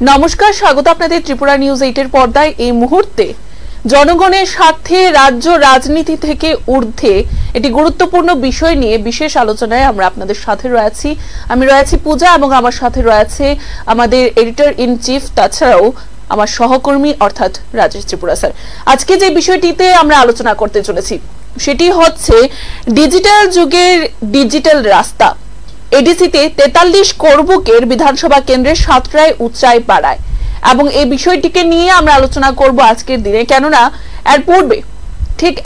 নমস্কার, স্বাগত আপনাদের ত্রিপুরা নিউজ 8 এর পর্দায়। এই মুহূর্তে জনগণের স্বার্থে রাজ্য রাজনীতি থেকে ঊর্ধ্বে একটি গুরুত্বপূর্ণ বিষয় নিয়ে বিশেষ আলোচনায় আমরা আপনাদের সাথে রয়েছি। আমি রয়েছি পূজা এবং আমার সাথে রয়েছে আমাদের এডিটর ইন চিফ, তাছাড়াও আমার সহকর্মী অর্থাৎ রাজেশ ত্রিপুরা স্যার। আজকে যে বিষয়টিতে আমরা আলোচনা করতে চলেছি সেটি হচ্ছে ডিজিটাল যুগের ডিজিটাল রাস্তা। এডিসিতে 43 করবুকের বিধানসভা কেন্দ্রের সাতরায় উচ্চাই পাড়ায়, এবং এই বিষয়টিকে নিয়ে আমরা আলোচনা করব আজকের দিনে। কেননা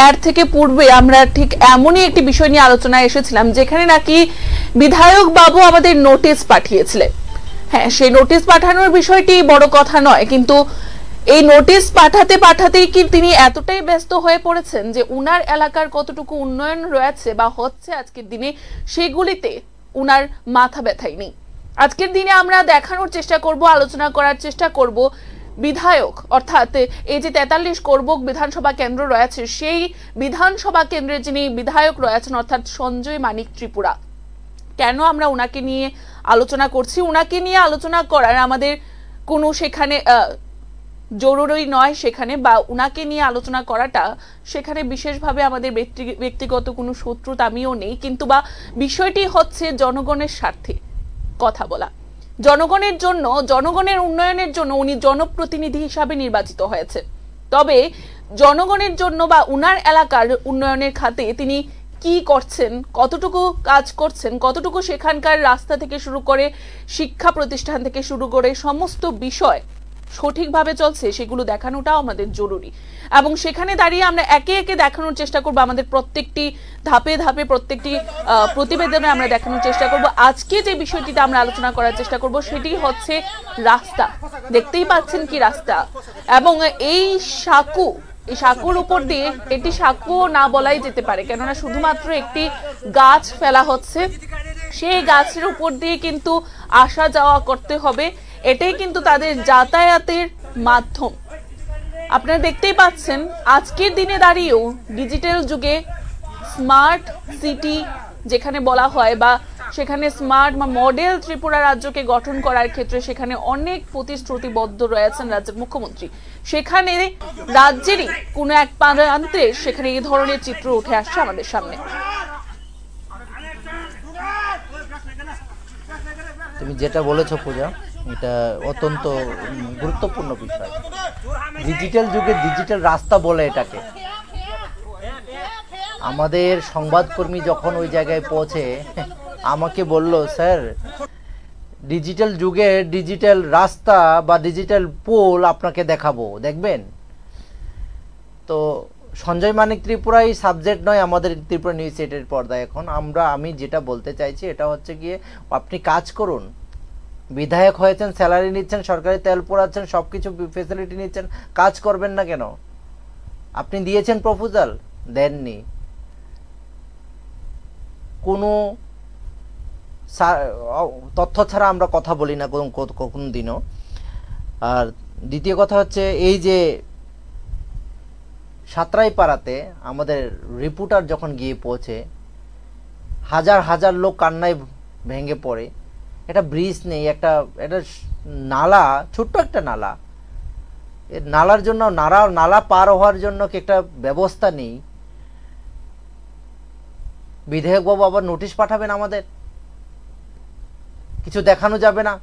এর থেকে পূর্বে আমরা ঠিক এমনই একটি বিষয় নিয়ে আলোচনায় এসেছিলাম যেখানে নাকি বিধায়ক বাবু আমাদের নোটিশ পাঠিয়েছিলেন। হ্যাঁ, সেই নোটিশ পাঠানোর বিষয়টি বড় কথা নয়, কিন্তু এই নোটিশ পাঠাতেই কি তিনি এতটাই ব্যস্ত হয়ে পড়েছেন যে উনার এলাকার কতটুকু উন্নয়ন রয়েছে বা হচ্ছে আজকের দিনে সেগুলিতে উনার মাথা ব্যথাই নেই। আজকের দিনে আমরা দেখানোর চেষ্টা করব, আলোচনা করার চেষ্টা করব বিধায়ক অর্থাৎ এই যে 43 করবুক বিধানসভা কেন্দ্র রয়েছে সেই বিধানসভা কেন্দ্রের যিনি বিধায়ক রয়েছেন অর্থাৎ সঞ্জয় মানিক ত্রিপুরা। কেন আমরা উনাকে নিয়ে আলোচনা করছি? উনাকে নিয়ে আলোচনা করার আমাদের কোনো সেখানে জরুরি নয় সেখানে, বা উনাকে নিয়ে আলোচনা করাটা সেখানে বিশেষভাবে আমাদের ব্যক্তিগত কোনো শত্রুতা আমিও নেই, কিন্তু বা বিষয়টি হচ্ছে জনগণের স্বার্থে কথা বলা, জনগণের জন্য, জনগণের উন্নয়নের জন্য উনি জনপ্রতিনিধি হিসাবে নির্বাচিত হয়েছে। তবে জনগণের জন্য বা উনার এলাকার উন্নয়নের খাতে তিনি কি করছেন, কতটুকু কাজ করছেন, কতটুকু সেখানকার রাস্তা থেকে শুরু করে শিক্ষা প্রতিষ্ঠান থেকে শুরু করে সমস্ত বিষয় সঠিকভাবে চলছে সেগুলো দেখানোটাও আমাদের জরুরি। এবং সেখানে দাঁড়িয়ে আমরা একে একে দেখানোর চেষ্টা করব, আমাদের প্রত্যেকটি ধাপে ধাপে প্রত্যেকটি প্রতিবেদনে আমরা দেখানোর চেষ্টা করব। আজকে যে বিষয়টিতে আমরা আলোচনা করার চেষ্টা করব সেটি হচ্ছে রাস্তা। দেখতেই পাচ্ছেন কি রাস্তা, এবং এই সাঁকুর উপর দিয়ে, এটি সাঁকু না বলাই যেতে পারে, কেননা শুধুমাত্র একটি গাছ ফেলা হচ্ছে, সেই গাছের উপর দিয়ে কিন্তু আসা যাওয়া করতে হবে। এটাই কিন্তু তাদের যাতায়াতের মাধ্যম। আপনারা দেখতেই পাচ্ছেন আজকের দিনে দাঁড়িয়েও ডিজিটাল যুগে স্মার্ট সিটি যেখানে বলা হয়, বা সেখানে স্মার্ট বা মডেল ত্রিপুরা রাজ্যকে গঠন করার ক্ষেত্রে সেখানে অনেক প্রতিশ্রুতিবদ্ধ রয়েছেন রাজ্যের মুখ্যমন্ত্রী। সেখানে রাজ্যেরই কোনো এক প্রান্তে সেখানে এই ধরনের চিত্র উঠে আসছে আমাদের সামনে। তুমি যেটা বলেছো পূজা, এটা অত্যন্ত গুরুত্বপূর্ণ বিষয়। ডিজিটাল যুগে ডিজিটাল রাস্তা বলে এটাকে। আমাদের সংবাদকর্মী যখন ওই জায়গায় পৌঁছে আমাকে বলল, স্যার ডিজিটাল যুগে ডিজিটাল রাস্তা বা ডিজিটাল পোল আপনাকে দেখাবো, দেখবেন। তো সঞ্জয় মানিক ত্রিপুরাই সাবজেক্ট নয় আমাদের ত্রিপুরা নিউজ 8 এর পর্দায়। এখন আমি যেটা বলতে চাইছি এটা হচ্ছে গিয়ে, আপনি কাজ করুন। বিধায়ক হয়েছেন, স্যালারি নিচ্ছেন, সরকারি তেল পোড়াচ্ছেন, সবকিছু ফেসিলিটি নিচ্ছেন, কাজ করবেন না কেন? আপনি দিয়েছেন প্রপোজাল, দেননি। কোনো তথ্য ছাড়া আমরা কথা বলি না কোন দিনও। আর দ্বিতীয় কথা হচ্ছে, এই যে সাতরাই পাড়াতে আমাদের রিপোর্টার যখন গিয়ে পৌঁছে, হাজার হাজার লোক কান্নায় ভেঙে পড়ে। একটা ব্রিজ নেই, একটা নালা, ছোট্ট একটা নালা, নালার জন্য নালা পার হওয়ার জন্য কি একটা ব্যবস্থা নেই? বিধায়ক বাবু আবার নোটিশ পাঠাবেন, আমাদের কিছু দেখানো যাবে না,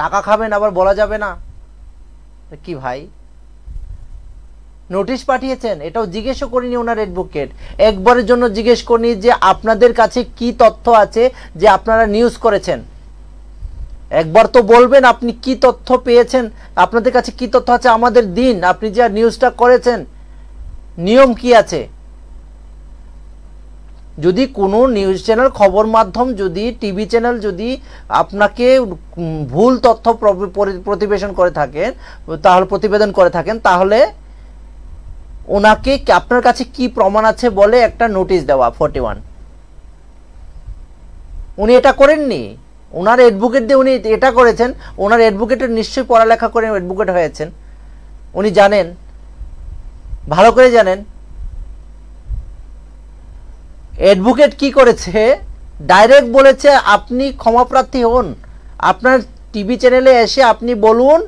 টাকা খাবেন আবার বলা যাবে না। কি ভাই, নোটিশ পাঠিয়েছেন, এটাও জিজ্ঞেসও করিনি ওনার অ্যাডভোকেট। একবারের জন্য জিজ্ঞেস করিনি যে আপনাদের কাছে কি তথ্য আছে যে আপনারা নিউজ করেছেন। একবার তো বলবেন আপনি কি তথ্য পেয়েছেন, আপনাদের কাছে কি তথ্য আছে আমাদের দিন। আপনি যে নিউজটা করেছেন নিয়ম কি আছে? যদি কোনো নিউজ চ্যানেল, খবর মাধ্যম, যদি টিভি চ্যানেল যদি আপনাকে ভুল তথ্য প্রতিবেদন করে থাকেন, তাহলে ওনাকে আপনার কাছে কি প্রমাণ আছে বলে একটা নোটিশ দেওয়া 41। উনি এটা করেননি, ওনার অ্যাডভোকেট দিয়ে উনি এটা করেছেন। ওনার অ্যাডভোকেটের নিশ্চয়ই পড়ালেখা করে অ্যাডভোকেট হয়েছেন, উনি জানেন, ভালো করে জানেন। অ্যাডভোকেট কি করেছে, ডাইরেক্ট বলেছে আপনি ক্ষমাপ্রার্থী হন, আপনার টিভি চ্যানেলে এসে আপনি বলুন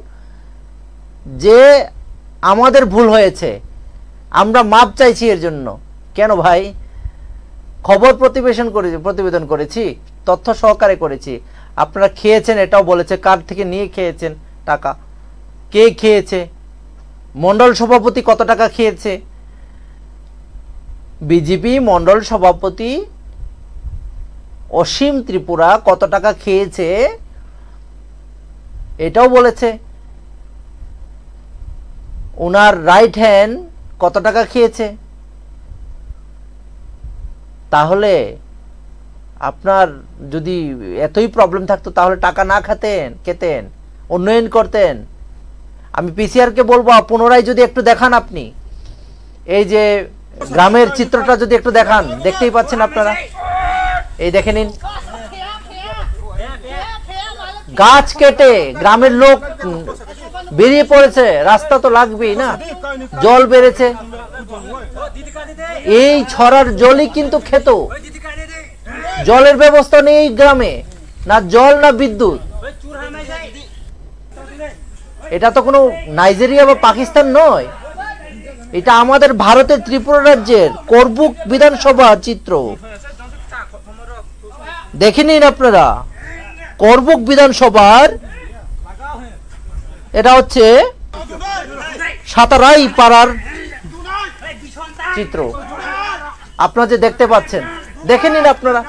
যে আমাদের ভুল হয়েছে, আমরা মাপ চাইছি এর জন্য। কেন ভাই? খবর প্রতিবেদন করেছি, তথ্য সহকারে করেছি। আপনারা খেয়েছেন এটাও বলেছে, কার থেকে নিয়ে খেয়েছেন টাকা, কে খেয়েছে, মণ্ডল সভাপতি কত টাকা খেয়েছে, বিজেপি মণ্ডল সভাপতি অসীম ত্রিপুরা কত টাকা খেয়েছে এটাও বলেছে। ওনার রাইট হ্যান্ড কত টাকা খেয়েছে। তাহলে আপনার যদি এতই প্রবলেম থাকতো তাহলে টাকা না খেতেন, উন্নয়ন করতেন। আমি পিসিআরকে বলবো পুনরায় যদি একটু দেখান, আপনি এই যে গ্রামের চিত্রটা যদি একটু দেখান, দেখতেই পাচ্ছেন আপনারা, এই দেখে নিন, গাছ কেটে গ্রামের লোক বেরিয়ে পড়েছে, রাস্তা তো লাগবেই না, জল বেড়েছে, এই ছড়ার জলই কিন্তু খেত। জলের ব্যবস্থা নেই গ্রামে, না জল না বিদ্যুৎ। এটা তো কোনো নাইজেরিয়া বা পাকিস্তান নয়, এটা আমাদের ভারতের ত্রিপুরা রাজ্যের করবুক বিধানসভা চিত্র। দেখে নিন আপনারা, করবুক বিধানসভার এটা হচ্ছে সাতারাই পাড়ার চিত্র আপনারা যে দেখতে পাচ্ছেন, দেখে নিন আপনারা।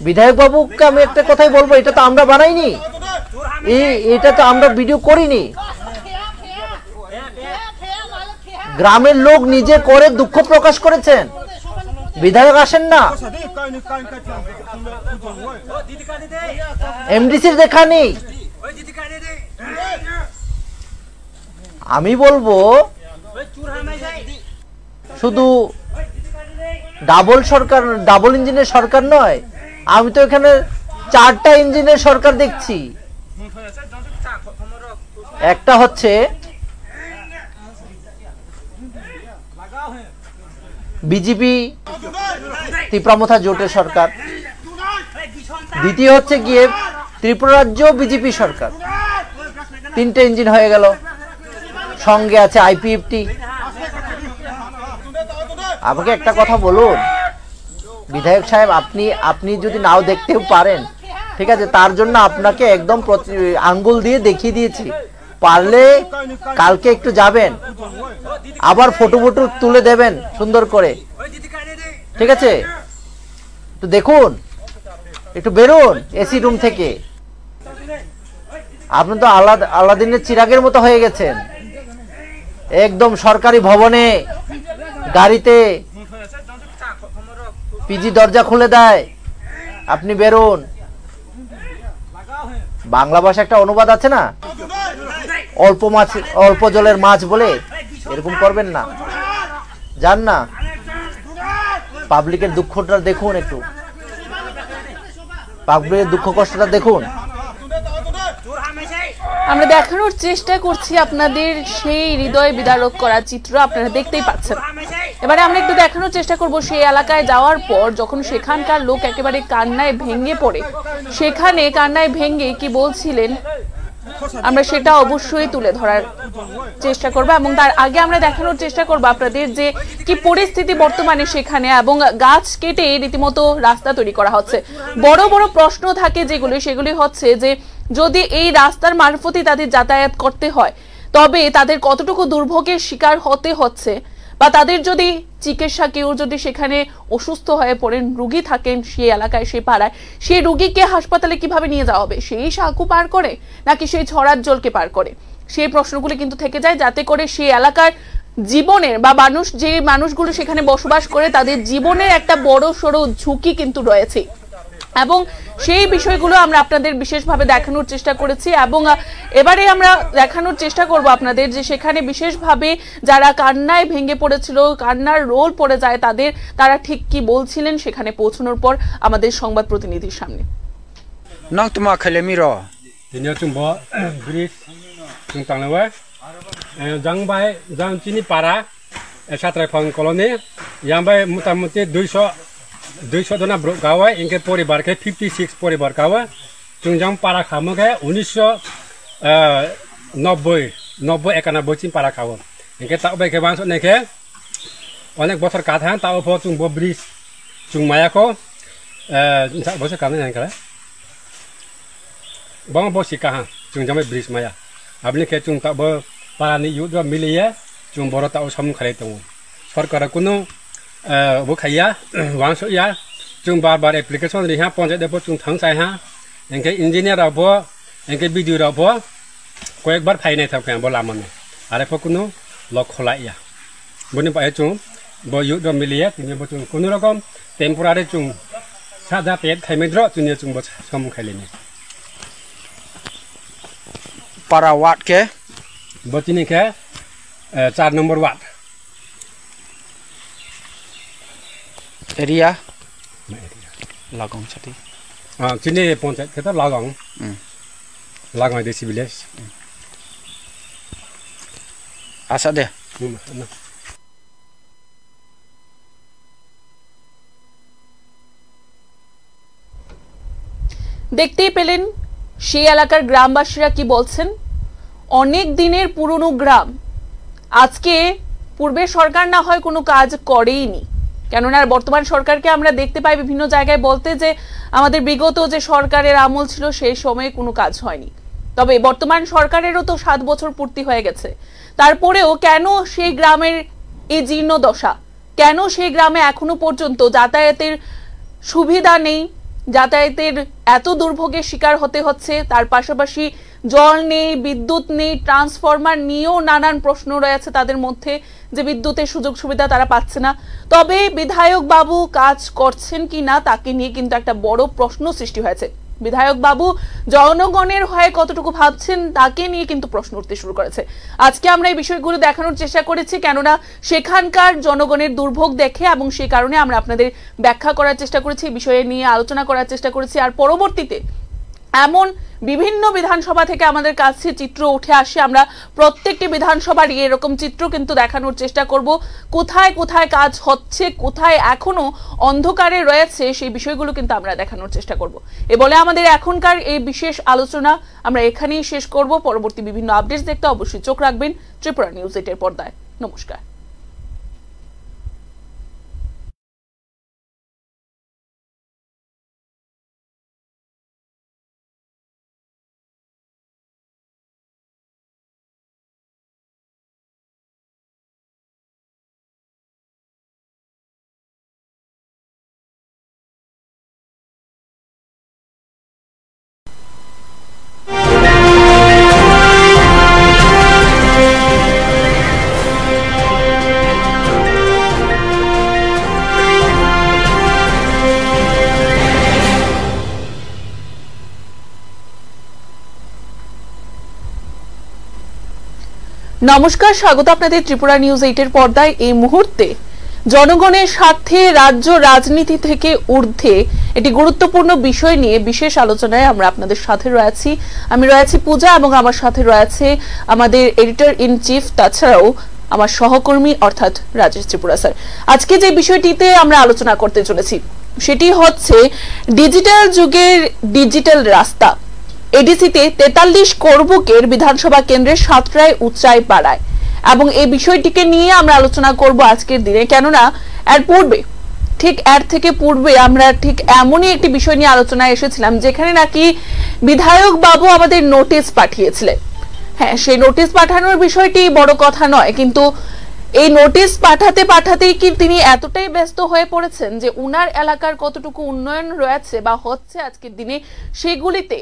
বিধায়ক বাবুকে আমি একটা কথাই বলবো, এটা তো আমরা বানাইনি, এটা তো আমরা ভিডিও করিনি, গ্রামের লোক নিজে করে দুঃখ প্রকাশ করেছেন। বিধায়ক আসেন না, এমডিসির দেখা নেই। আমি বলবো শুধু ডাবল ইঞ্জিনের সরকার নয়, আমি তো এখানে 4টা ইঞ্জিনের সরকার দেখছি। একটা হচ্ছে বিজেপি ত্রিপুরা জোটের সরকার, দ্বিতীয় হচ্ছে গিয়ে ত্রিপুরা রাজ্য বিজেপি সরকার। 3টে ইঞ্জিন হয়ে গেল, সঙ্গে আছে আইপিএফটি। আমাকে একটা কথা বলুন বিধায়ক সাহেব, আপনি যদি নাও দেখতেও পারেন, ঠিক আছে, তার জন্য আপনাকে একদম আঙ্গুল দিয়ে দেখিয়ে দিয়েছি। পারলে কালকে একটু যাবেন, আবার ফটো তুলে দেবেন সুন্দর করে, ঠিক আছে? তো দেখুন, একটু বেরোন এসি রুম থেকে। আপনি তো আলাদিনের চিরাগের মতো হয়ে গেছেন, একদম সরকারি ভবনে গাড়িতে পিজি দরজা খুলে দেয়, আপনি বেরোন। বাংলা ভাষা একটা অনুবাদ আছে না, অল্প জলের মাছ বলে, এরকম করবেন না, যান না। পাবলিকের দুঃখটা দেখুন, একটু পাবলিকের দুঃখ কষ্টটা দেখুন। আমরা দেখানোর চেষ্টা করছি আপনাদের সেই হৃদয় বিদারক করা চিত্র, আপনারা দেখতেই পাচ্ছেন। এবারে আমরা একটু দেখানোর চেষ্টা করব সেই এলাকায় যাওয়ার পর যখন সেখানকার লোক একেবারে কান্নায় ভেঙে পড়ে, সেখানে কান্নায় ভেঙে কি বলছিলেন আমরা সেটা অবশ্যই তুলে ধরার চেষ্টা করব। এবং তার আগে আমরা দেখানোর চেষ্টা করব আপনাদের যে কি পরিস্থিতি বর্তমানে সেখানে, এবং গাছ কেটে রীতিমতো রাস্তা তৈরি করা হচ্ছে। বড় বড় প্রশ্ন থাকে সেগুলি হচ্ছে যে যদি এই রাস্তার মারফতই তাদের যাতায়াত করতে হয়, তবে তাদের কতটুকু দুর্ভোগের শিকার হতে হচ্ছে, বা তাদের যদি চিকিৎসা, কেউ যদি সেখানে অসুস্থ হয়ে পড়েন, রুগী থাকেন সেই এলাকায়, সেই পাড়ায়, সেই রুগীকে হাসপাতালে কিভাবে নিয়ে যাওয়া হবে, সেই সাঁকু পার করে নাকি সেই ছড়ার জলকে পার করে, সেই প্রশ্নগুলি কিন্তু থেকে যায়, যাতে করে সেই এলাকার জীবনের বা যে মানুষগুলো সেখানে বসবাস করে তাদের জীবনের একটা বড় সড়ো ঝুঁকি কিন্তু রয়েছে। এবং সেই বিষয়গুলো আমরা আপনাদের বিশেষভাবে দেখানোর চেষ্টা করেছি। এবং এবারে আমরা দেখানোর চেষ্টা করব আপনাদের যে সেখানে বিশেষভাবে যারা কান্নায় ভেঙে পড়েছিল, কান্নার রোল পড়ে যায় তারা ঠিক কি বলছিলেন সেখানে পৌঁছানোর পর আমাদের সংবাদ প্রতিনিধির সামনে। নাংতমা খালেমিরো দিনে চুম্বো ব্রিজ চুং তাংলাওয়ে জাংবাই জাংচিনি পাড়া সাতরাইফাং কলোনি ইয়ামবাই মোটামুটি 200 200 জনা গাওয়া ইনকে পরিবারকে 56 পরিবার গাওয়া চুংজাং পাড়া খামকে 1990 চিন পাড়া খাওয়া ইনকে তাও বেকে বাংস নেকে অনেক বছর কাথান তাও পর চুং ব্রিজ চুং মায়াকো বছর কানে নাই করে bang bo sika ha chung jam bridge maya abni ke chung ta bo parani yu do miliye chung boro ta sam khale tong sarkar kuno bo khaya wang so ya chung bar bar application ri ha ponje de bo chung thang sai ha engke engineer ra bo engke video ra bo কয়েকবার phi নাই থাকে বলা মানে আর F কোনো lock খোলা ইয়া বনি পায় চুং ব ইউ দ মিলিয়ে তিনি ব চুং কোনো রকম টেম্পোরারি চুং সাদা পেট খাইমেদ্র চুনি চুং ব সম খাইলেনি Para watt ke? Botini ke 4 নম্বর watt. Area? Lagong sati. Sini poncat kita Lagong. Lagong desi village. Asa deh. দেখতেই পেলেন সেই এলাকার গ্রামবাসীরা কি বলছেন অনেক দিনের পুরনো গ্রাম আজকে পূর্বে সরকার না হয় কোনো কাজ করেইনি কেননা বর্তমান সরকারকে আমরা দেখতে পাই বিভিন্ন জায়গায় বলতে যে আমাদের বিগত যে সরকারের আমল ছিল সেই সময়ে কোনো কাজ হয়নি তবে বর্তমান সরকারেরও তো 7 বছর পূর্তি হয়ে গেছে তারপরেও কেন সেই গ্রামের এই জীর্ণ দশা কেন সেই গ্রামে এখনো পর্যন্ত যাতায়াতের সুবিধা নেই যাতায়াতের এত দুর্ভোগের শিকার হতে হচ্ছে তার পাশাপাশি জল নেই বিদ্যুৎ নেই ট্রান্সফরমার নিয়েও নানান প্রশ্ন রয়েছে তাদের মধ্যে যে বিদ্যুতের সুযোগ সুবিধা তারা পাচ্ছে না তবে বিধায়ক বাবু কাজ করছেন কিনা তাকে নিয়ে কিন্তু একটা বড় প্রশ্ন সৃষ্টি হয়েছে বিধায়ক বাবু জনগণের হয়ে কতটুকু ভাবছেন তাকে নিয়ে কিন্তু প্রশ্ন উঠতে শুরু করেছে আজকে আমরা এই বিষয়গুলো দেখানোর চেষ্টা করেছি কেননা সেখানকার জনগণের দুর্ভোগ দেখে এবং সেই কারণে আমরা আপনাদের ব্যাখ্যা করার চেষ্টা করেছি বিষয়ে নিয়ে আলোচনা করার চেষ্টা করেছি আর পরবর্তীতে এমন বিভিন্ন বিধানসভা থেকে আমাদের কাছে চিত্র উঠে আসে আমরা প্রত্যেকটি বিধানসভার এরকম চিত্র কিন্তু দেখানোর চেষ্টা করব কোথায় কোথায় কাজ হচ্ছে কোথায় এখনো অন্ধকারে রয়েছে সেই বিষয়গুলো কিন্তু আমরা দেখানোর চেষ্টা করব এ বলে আমাদের এখনকার এই বিশেষ আলোচনা আমরা এখানেই শেষ করব পরবর্তী বিভিন্ন আপডেটস দেখতে অবশ্যই চোখ রাখবেন ত্রিপুরা নিউজ 8 এর পর্দায় নমস্কার নমস্কার স্বাগত আপনাদের ত্রিপুরা নিউজ 8 এর পর্দায় এই মুহূর্তে জনগণের স্বার্থে রাজ্য রাজনীতি থেকে ঊর্ধ্বে একটি গুরুত্বপূর্ণ বিষয় নিয়ে বিশেষ আলোচনায় আমরা আপনাদের সাথে রয়েছি আমি রয়েছি পূজা এবং আমার সাথে রয়েছে আমাদের এডিটর ইন চিফ তাছাড়াও আমার সহকর্মী অর্থাৎ রাজেশ ত্রিপুরা স্যার আজকে যে বিষয়টিতে আমরা আলোচনা করতে চলেছি সেটি হচ্ছে ডিজিটাল যুগের ডিজিটাল রাস্তা এডিসিতে 43 করবুকের বিধানসভা কেন্দ্রের সাতরায় উচ্চাই পাড়ায় এবং এই বিষয়টিকে নিয়ে আমরা আলোচনা করব আজকের দিনে কেননা এর পূর্বে ঠিক এর থেকে পূর্বে আমরা ঠিক এমনই একটি বিষয় নিয়ে আলোচনায় এসেছিলাম যেখানে নাকি বিধায়ক বাবু আমাদের নোটিশ পাঠিয়েছিলেন হ্যাঁ সেই নোটিশ পাঠানোর বিষয়টি বড় কথা নয় কিন্তু এই নোটিশ পাঠাতেই কি তিনি এতটাই ব্যস্ত হয়ে পড়েছেন যে উনার এলাকার কতটুকু উন্নয়ন রয়েছে বা হচ্ছে আজকের দিনে সেগুলিতে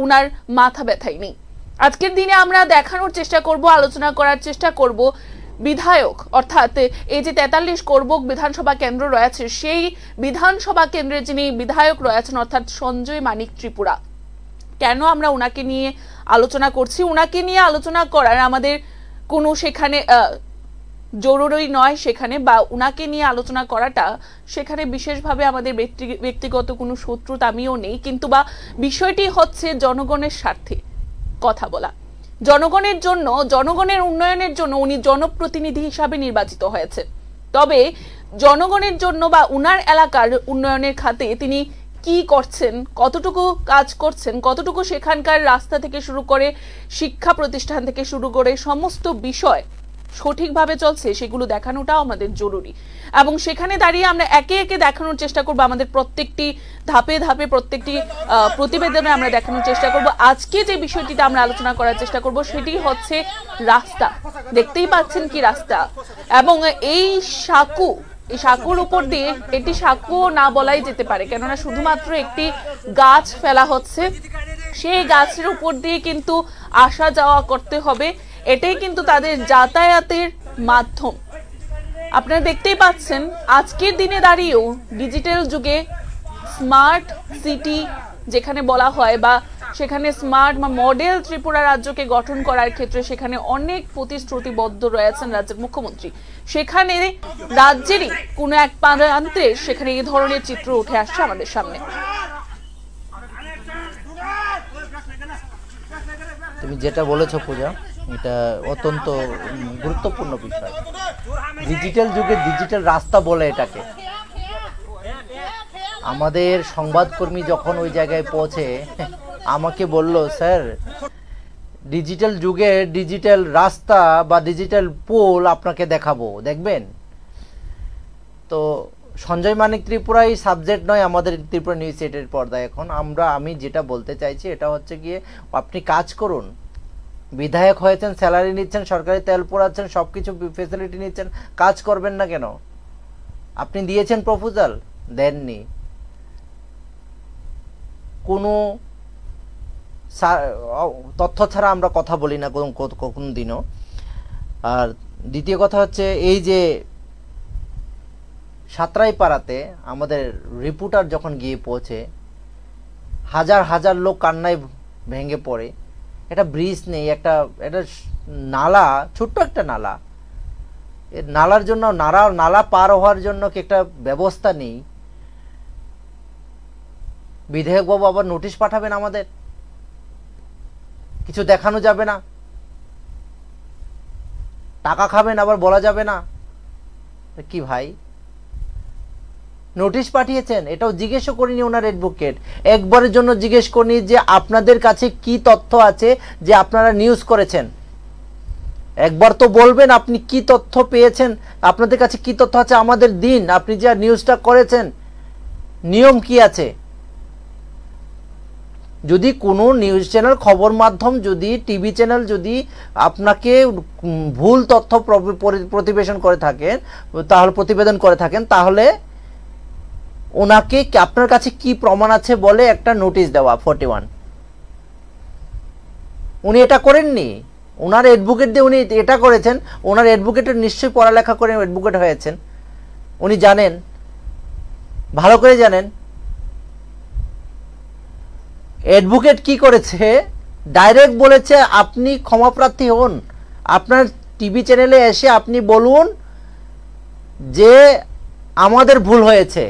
উনার মাথা ব্যথাই নেই আজকের দিনে আমরা দেখানোর চেষ্টা করব আলোচনা করার চেষ্টা করব বিধায়ক অর্থাৎ এই যে 43 করবুক বিধানসভা কেন্দ্র রয়েছে সেই বিধানসভা কেন্দ্রের যিনি বিধায়ক রয়েছেন অর্থাৎ সঞ্জয় মানিক ত্রিপুরা কেন আমরা উনাকে নিয়ে আলোচনা করছি উনাকে নিয়ে আলোচনা করার আমাদের কোনো সেখানে জরুরি নয় সেখানে বা উনাকে নিয়ে আলোচনা করাটা সেখানে বিশেষভাবে আমাদের ব্যক্তিগত কোনো শত্রুতা আমিও নেই কিন্তু বা বিষয়টি হচ্ছে জনগণের স্বার্থে কথা বলা জনগণের জন্য জনগণের উন্নয়নের জন্য উনি জনপ্রতিনিধি হিসাবে নির্বাচিত হয়েছে তবে জনগণের জন্য বা উনার এলাকার উন্নয়নের খাতে তিনি কি করছেন, কতটুকু কাজ করছেন, কতটুকু সেখানকার রাস্তা থেকে শুরু করে শিক্ষা প্রতিষ্ঠান থেকে শুরু করে সমস্ত বিষয় সঠিকভাবে চলছে সেগুলো দেখানোটাও আমাদের জরুরি। এবং সেখানে দাঁড়িয়ে আমরা একে একে দেখানোর চেষ্টা করব, আমাদের প্রত্যেকটি ধাপে ধাপে প্রত্যেকটি প্রতিবেদনে আমরা দেখানোর চেষ্টা করব। আজকে যে বিষয়টিতে আমরা আলোচনা করার চেষ্টা করব সেটি হচ্ছে রাস্তা। দেখতেই পাচ্ছেন কি রাস্তা, এবং এই সাঁকুর উপর দিয়ে, এটি সাঁকো না বলাই যেতে পারে, কেননা শুধুমাত্র একটি গাছ ফেলা হচ্ছে, সেই গাছের উপর দিয়ে কিন্তু আসা যাওয়া করতে হবে। এটাই কিন্তু তাদের যাতায়াতের মাধ্যম। আপনারা দেখতেই পাচ্ছেন আজকের দিনে দাঁড়িয়েও ডিজিটাল যুগে স্মার্ট সিটি যেখানে বলা হয়, বা সেখানে স্মার্ট বা মডেল ত্রিপুরা রাজ্যকে গঠন করার ক্ষেত্রে সেখানে অনেক প্রতিশ্রুতিবদ্ধ রয়েছেন রাজ্যের মুখ্যমন্ত্রী। সেখানে রাজ্যেরই কোনো এক প্রান্তে সেখানে এই ধরনের চিত্র উঠে আসছে আমাদের সামনে। তুমি যেটা বলেছো পূজা, এটা অত্যন্ত গুরুত্বপূর্ণ বিষয়। ডিজিটাল যুগে ডিজিটাল রাস্তা বলে এটাকে। আমাদের সংবাদকর্মী যখন ওই জায়গায় পৌঁছে আমাকে বলল, স্যার ডিজিটাল যুগে ডিজিটাল রাস্তা বা ডিজিটাল পোল আপনাকে দেখাবো, দেখবেন। তো সঞ্জয় মানিক ত্রিপুরাই সাবজেক্ট নয় আমাদের ত্রিপুরা নিউজ এইটের পর্দায় এখন। আমি যেটা বলতে চাইছি এটা হচ্ছে গিয়ে, আপনি কাজ করুন। বিধায়ক হয়েছেন, স্যালারি নিচ্ছেন, সরকারি তেল পোড়াচ্ছেন, সব কিছু ফেসিলিটি নিচ্ছেন, কাজ করবেন না কেন? আপনি দিয়েছেন প্রপোজাল, দেননি। কোনো তথ্য ছাড়া আমরা কথা বলি না কোন দিনও। আর দ্বিতীয় কথা হচ্ছে, এই যে সাঁতরাইপাড়াতে আমাদের রিপোর্টার যখন গিয়ে পৌঁছে, হাজার হাজার লোক কান্নায় ভেঙে পড়ে। একটা ব্রিজ নেই, একটা নালা, ছোট্ট একটা নালা, নালার জন্য নালা পার হওয়ার জন্য কি একটা ব্যবস্থা নেই? বিধায়ক বাবু আবার নোটিশ পাঠাবেন, আমাদের কিছু দেখানো যাবে না, টাকা খাবেন আবার বলা যাবে না। কি ভাই, নোটিশ পাঠিয়েছেন, এটাও জিজ্ঞেসও করিনি ওনার অ্যাডভোকেট। একবারের জন্য জিজ্ঞেস করিনি যে আপনাদের কাছে কি তথ্য আছে যে আপনারা নিউজ করেছেন। একবার তো বলবেন আপনি কি তথ্য পেয়েছেন, আপনাদের কাছে কি তথ্য আছে আমাদের দিন। আপনি যে নিউজটা করেছেন নিয়ম কি আছে? যদি কোনো নিউজ চ্যানেল, খবর মাধ্যম, যদি টিভি চ্যানেল যদি আপনাকে ভুল তথ্য প্রতিবেদন করে থাকেন, তাহলে ওনাকে আপনার কাছে কি প্রমাণ আছে বলে একটা নোটিশ দেওয়া 41। উনি এটা করেননি, ওনার অ্যাডভোকেট দিয়ে উনি এটা করেছেন। ওনার অ্যাডভোকেটের নিশ্চয়ই পড়ালেখা করে অ্যাডভোকেট হয়েছেন, উনি জানেন, ভালো করে জানেন। অ্যাডভোকেট কি করেছে, ডাইরেক্ট বলেছে আপনি ক্ষমাপ্রার্থী হন, আপনার টিভি চ্যানেলে এসে আপনি বলুন যে আমাদের ভুল হয়েছে,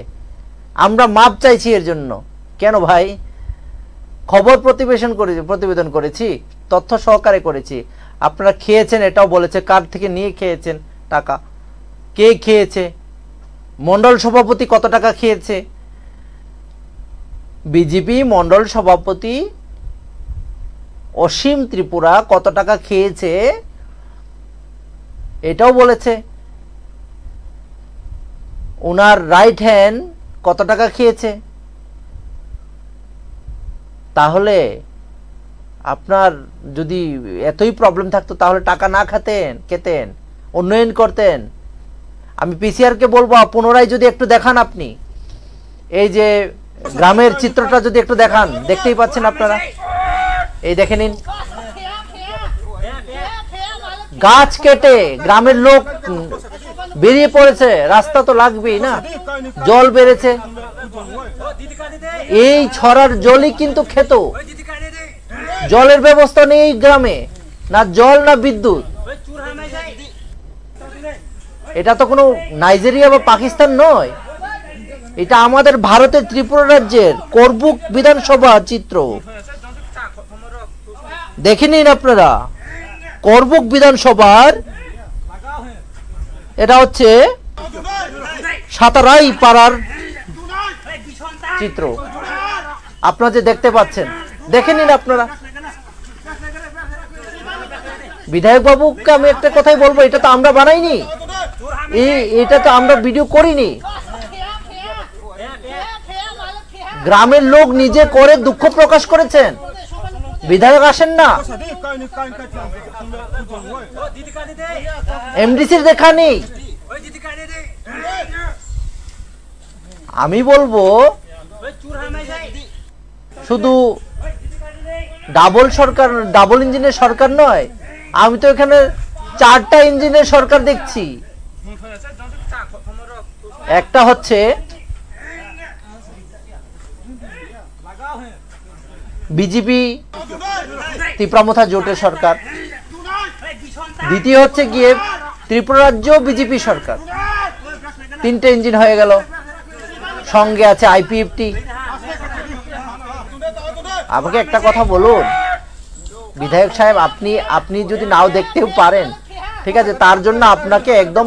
আমরা মাপ চাইছি এর জন্য। কেন ভাই? খবর প্রতিবেদন করেছি, তথ্য সহকারে করেছি। আপনারা খেয়েছেন এটাও বলেছে, কার থেকে নিয়ে খেয়েছেন টাকা, কে খেয়েছে, মন্ডল সভাপতি কত টাকা খেয়েছে, বিজেপি মন্ডল সভাপতি অসীম ত্রিপুরা কত টাকা খেয়েছে এটাও বলেছে। ওনার রাইট হ্যান্ড কত টাকা খেয়েছে। তাহলে আপনার যদি এতই প্রবলেম থাকতো তাহলে টাকা না খেতেন, উন্নয়ন করতেন। আমি পিসিআরকে বলবো পুনরায় যদি একটু দেখান, আপনি এই যে গ্রামের চিত্রটা যদি একটু দেখান, দেখতেই পাচ্ছেন আপনারা, এই দেখে নিন, গাছ কেটে গ্রামের লোক বেরিয়ে পড়েছে, রাস্তা তো লাগবেই না, জল বেড়েছে, এই ছড়ার জলই কিন্তু খেত, জলের ব্যবস্থা নেই এই গ্রামে, না জল না বিদ্যুৎ। এটা তো কোনো নাইজেরিয়া বা পাকিস্তান নয়, এটা আমাদের ভারতের ত্রিপুরা রাজ্যের করবুক বিধানসভা চিত্র। দেখে নিন আপনারা, করবুক বিধানসভার এটা হচ্ছে সাতারাই পাড়ার চিত্র আপনারা যে দেখতে পাচ্ছেন, দেখে নিন আপনারা। বিধায়ক বাবুকে আমি একটা কথাই বলবো, এটা তো আমরা বানাইনি, এটা তো আমরা ভিডিও করিনি, গ্রামের লোক নিজে করে দুঃখ প্রকাশ করেছেন। বিধায়ক আসেন না, এমডিসির দেখা নেই। আমি বলবো শুধু ডাবল ইঞ্জিনের সরকার নয়, আমি তো এখানে 4টা ইঞ্জিনের সরকার দেখছি। একটা হচ্ছে বিজেপি ত্রিপুরামথা জোটের সরকার, দ্বিতীয় হচ্ছে গিয়ে ত্রিপুরা রাজ্য বিজেপি সরকার। 3টে ইঞ্জিন হয়ে গেল, সঙ্গে আছে আইপিএফটি। আমাকে একটা কথা বলুন বিধায়ক সাহেব, আপনি যদি নাও দেখতেও পারেন, ঠিক আছে, তার জন্য আপনাকে একদম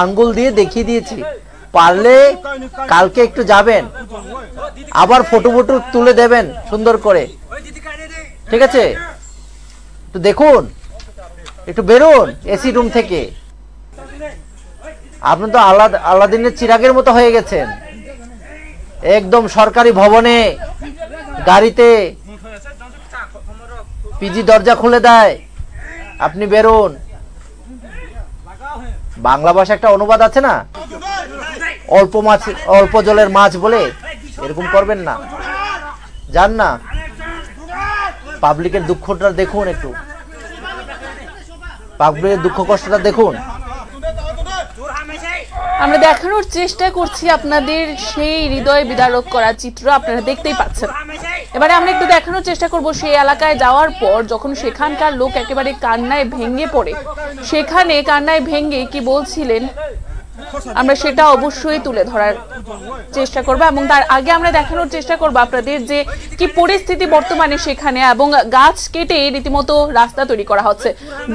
আঙ্গুল দিয়ে দেখিয়ে দিয়েছি। পারলে কালকে একটু যাবেন, আবার ফটো তুলে দেবেন সুন্দর করে, ঠিক আছে? তো দেখুন, একটু বেরোন এসি রুম থেকে। আপনি তো আলাদিনের চিরাগের মতো হয়ে গেছেন, একদম সরকারি ভবনে গাড়িতে পিজি দরজা খুলে দেয়, আপনি বেরোন। বাংলা ভাষা একটা অনুবাদ আছে না, অল্প জলের মাছ বলে, এরকম করবেন না, যান না। পাবলিকের দুঃখটা দেখুন, একটু পাবলিকের দুঃখ কষ্টটা দেখুন। আমরা দেখানোর চেষ্টা করছি আপনাদের সেই হৃদয় বিদারক করা চিত্র, আপনারা দেখতেই পাচ্ছেন। এবারে আমরা একটু দেখানোর চেষ্টা করব সেই এলাকায় যাওয়ার পর যখন সেখানকার লোক একেবারে কান্নায় ভেঙে পড়ে, সেখানে কান্নায় ভেঙে কি বলছিলেন আমরা সেটা অবশ্যই তুলে ধরার চেষ্টা করব। এবং তার আগে আমরা দেখানোর চেষ্টা করব আপনাদের যে কি পরিস্থিতি বর্তমানে সেখানে, এবং গাছ কেটে রীতিমতো রাস্তা তৈরি করা হচ্ছে।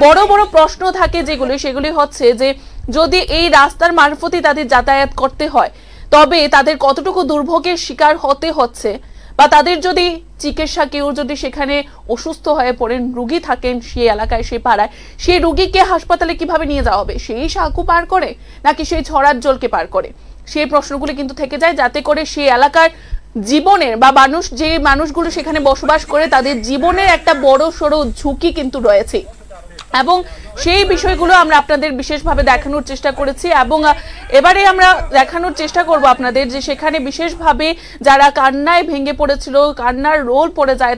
বড় বড় প্রশ্ন থাকে সেগুলি হচ্ছে যে যদি এই রাস্তার মারফতে তাদের যাতায়াত করতে হয় তবে তাদের কতটুকু দুর্ভোগের শিকার হতে হচ্ছে, বা তাদের যদি চিকিৎসা, কেউ যদি সেখানে অসুস্থ হয়ে পড়েন, রুগী থাকেন সেই এলাকায়, সেই পাড়ায়, সেই রুগীকে হাসপাতালে কিভাবে নিয়ে যাওয়া হবে, সেই সাঁকু পার করে নাকি সেই ছড়ার জলকে পার করে, সেই প্রশ্নগুলি কিন্তু থেকে যায়, যাতে করে সেই এলাকার জীবনের বা যে মানুষগুলো সেখানে বসবাস করে তাদের জীবনের একটা বড় সড়ো ঝুঁকি কিন্তু রয়েছে। এবং সেই বিষয়গুলো আমরা আপনাদের বিশেষভাবে দেখানোর চেষ্টা করেছি। এবং এবারে আমরা দেখানোর চেষ্টা করব আপনাদের যে সেখানে বিশেষভাবে যারা কান্নায় ভেঙে পড়েছিল, কান্নার রোল পড়ে যায়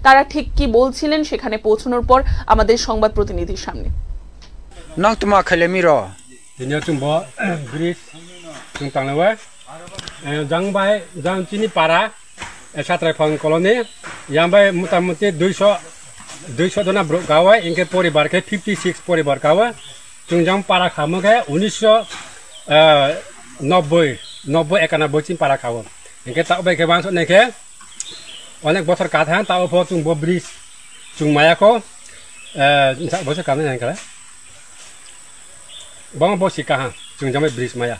তারা ঠিক কি বলছিলেন সেখানে পৌঁছানোর পর আমাদের সংবাদ প্রতিনিধির সামনে। নক তোমা খালেমিরো দিনে চুম্ব ব্রিজ চুং তাংলেওয়া জাংবাই জাং চিনি পাড়া সাতরাইফাং কলোনি ইয়াংবাই মোটামুটি 200 জনা গাওয়া ইনকে পরিবার কে 56 পরিবার গাওয়া চুংজাং পাড়া খামকে 1990 চিন পাড়া খাওয়া ইনকে তাও কে বাংস নেকে অনেক বছর কাথান তাও পর চুং ব্রিজ চুং মায়াকো বছর কানে নাঙ্কালা bang bosi kaha chung jamai bridge maya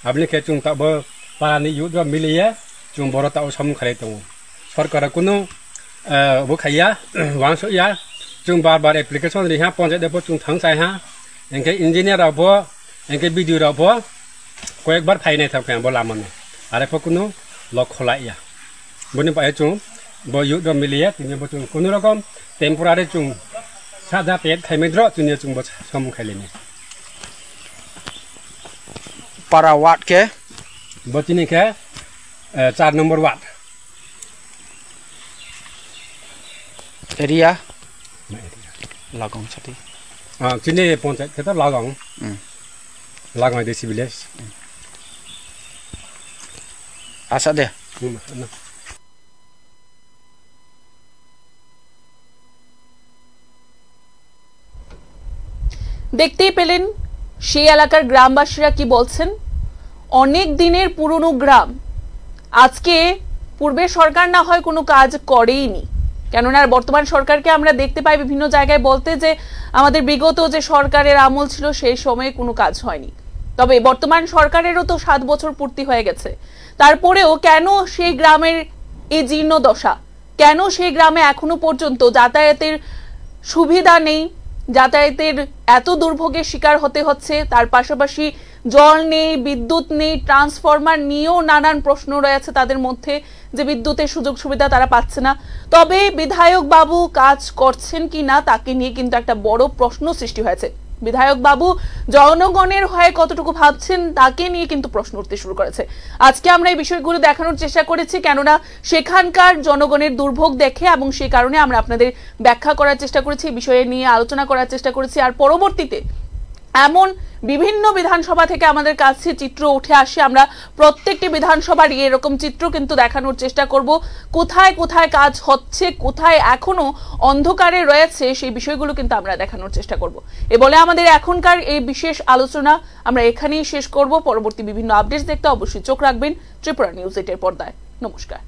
abni ke chung ta bo parani yu do miliye chung boro ta osam khare tong sarkar kuno bo khaya wang so ya chung bar application ri ha ponje de bo chung thang sai ha engke engineer abo engke video abo koyekbar phainai thap kan bo lamon are po kuno lok khola ya boni pa chung bo yu do miliye tin bo chung kuno rokom temporary chung sada pet khaimedro chung chung bo som khaileni para watt ke botini ke 4 number watt area lagong chati chini ponchayat ke to lagong desi village asa de দেখতেই পেলেন সেই এলাকার গ্রামবাসীরা কি বলছেন। অনেক দিনের পুরনো গ্রাম, আজকে পূর্বের সরকার না হয় কোনো কাজ করেইনি, কেননা বর্তমান সরকারকে আমরা দেখতে পাই বিভিন্ন জায়গায় বলতে যে আমাদের বিগত যে সরকারের আমল ছিল সেই সময়ে কোনো কাজ হয়নি। তবে বর্তমান সরকারেরও তো 7 বছর পূর্তি হয়ে গেছে, তারপরেও কেন সেই গ্রামের এই জীর্ণ দশা, কেন সেই গ্রামে এখনো পর্যন্ত যাতায়াতের সুবিধা নেই, যাতায়াতের এত দুর্ভোগের শিকার হতে হচ্ছে, তার পাশাপাশি জল নেই, বিদ্যুৎ নেই, ট্রান্সফরমার নিয়েও নানান প্রশ্ন রয়েছে তাদের মধ্যে যে বিদ্যুতের সুযোগ সুবিধা তারা পাচ্ছে না। তবে বিধায়ক বাবু কাজ করছেন কি না তাকে নিয়ে কিন্তু একটা বড় প্রশ্ন সৃষ্টি হয়েছে। বিধায়ক বাবু জনগণের হয়ে কতটুকু ভাবছেন তাকে নিয়ে কিন্তু প্রশ্ন উঠতে শুরু করেছে। আজকে আমরা এই বিষয়গুলো দেখানোর চেষ্টা করেছি, কেননা সেখানকার জনগণের দুর্ভোগ দেখে এবং সেই কারণে আমরা আপনাদের ব্যাখ্যা করার চেষ্টা করেছি, বিষয়ে নিয়ে আলোচনা করার চেষ্টা করেছি। আর পরবর্তীতে এমন বিভিন্ন বিধানসভা থেকে আমাদের কাছে চিত্র উঠে আসে, আমরা প্রত্যেকটি বিধানসভার এরকম চিত্র কিন্তু দেখানোর চেষ্টা করব, কোথায় কোথায় কাজ হচ্ছে, কোথায় এখনো অন্ধকারে রয়েছে সেই বিষয়গুলো কিন্তু আমরা দেখানোর চেষ্টা করব। এ বলে আমাদের এখনকার এই বিশেষ আলোচনা আমরা এখানেই শেষ করব। পরবর্তী বিভিন্ন আপডেটস দেখতে অবশ্যই চোখ রাখবেন ত্রিপুরা নিউজ 8 এর পর্দায়। নমস্কার।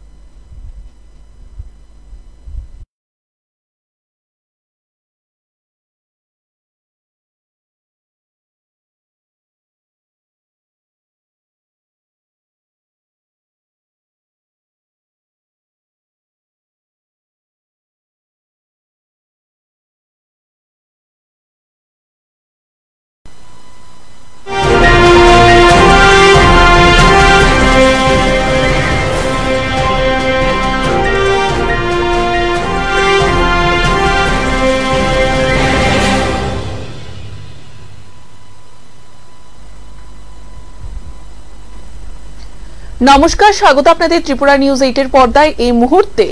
নমস্কার, স্বাগত আপনাদের ত্রিপুরা নিউজ 8 এর পর্দায়। এই মুহূর্তে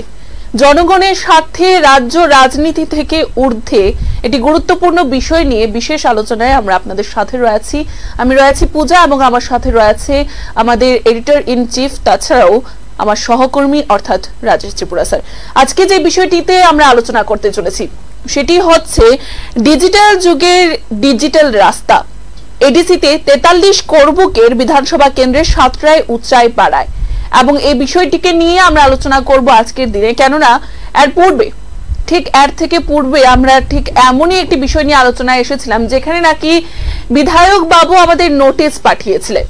জনগণের স্বার্থে রাজ্য রাজনীতি থেকে ঊর্ধ্বে একটি গুরুত্বপূর্ণ বিষয় নিয়ে বিশেষ আলোচনায় আমরা আপনাদের সাথে রয়েছি। আমি রয়েছি পূজা এবং আমার সাথে রয়েছে আমাদের এডিটর ইন চিফ, তাছাড়াও আমার সহকর্মী অর্থাৎ রাজেশ ত্রিপুরা স্যার। আজকে যে বিষয়টিতে আমরা আলোচনা করতে চলেছি সেটি হচ্ছে ডিজিটাল যুগের ডিজিটাল রাস্তা। এডিসিতে 43 করবুকের বিধানসভা কেন্দ্রের সাতরায় উচ্চাই পাড়ায়, এবং এই বিষয়টিকে নিয়ে আমরা আলোচনা করব আজকের দিনে, কেননা এর থেকে পূর্বে আমরা ঠিক এমনই একটি বিষয় নিয়ে আলোচনায় এসেছিলাম যেখানে নাকি বিধায়ক বাবু আমাদের নোটিশ পাঠিয়েছিলেন।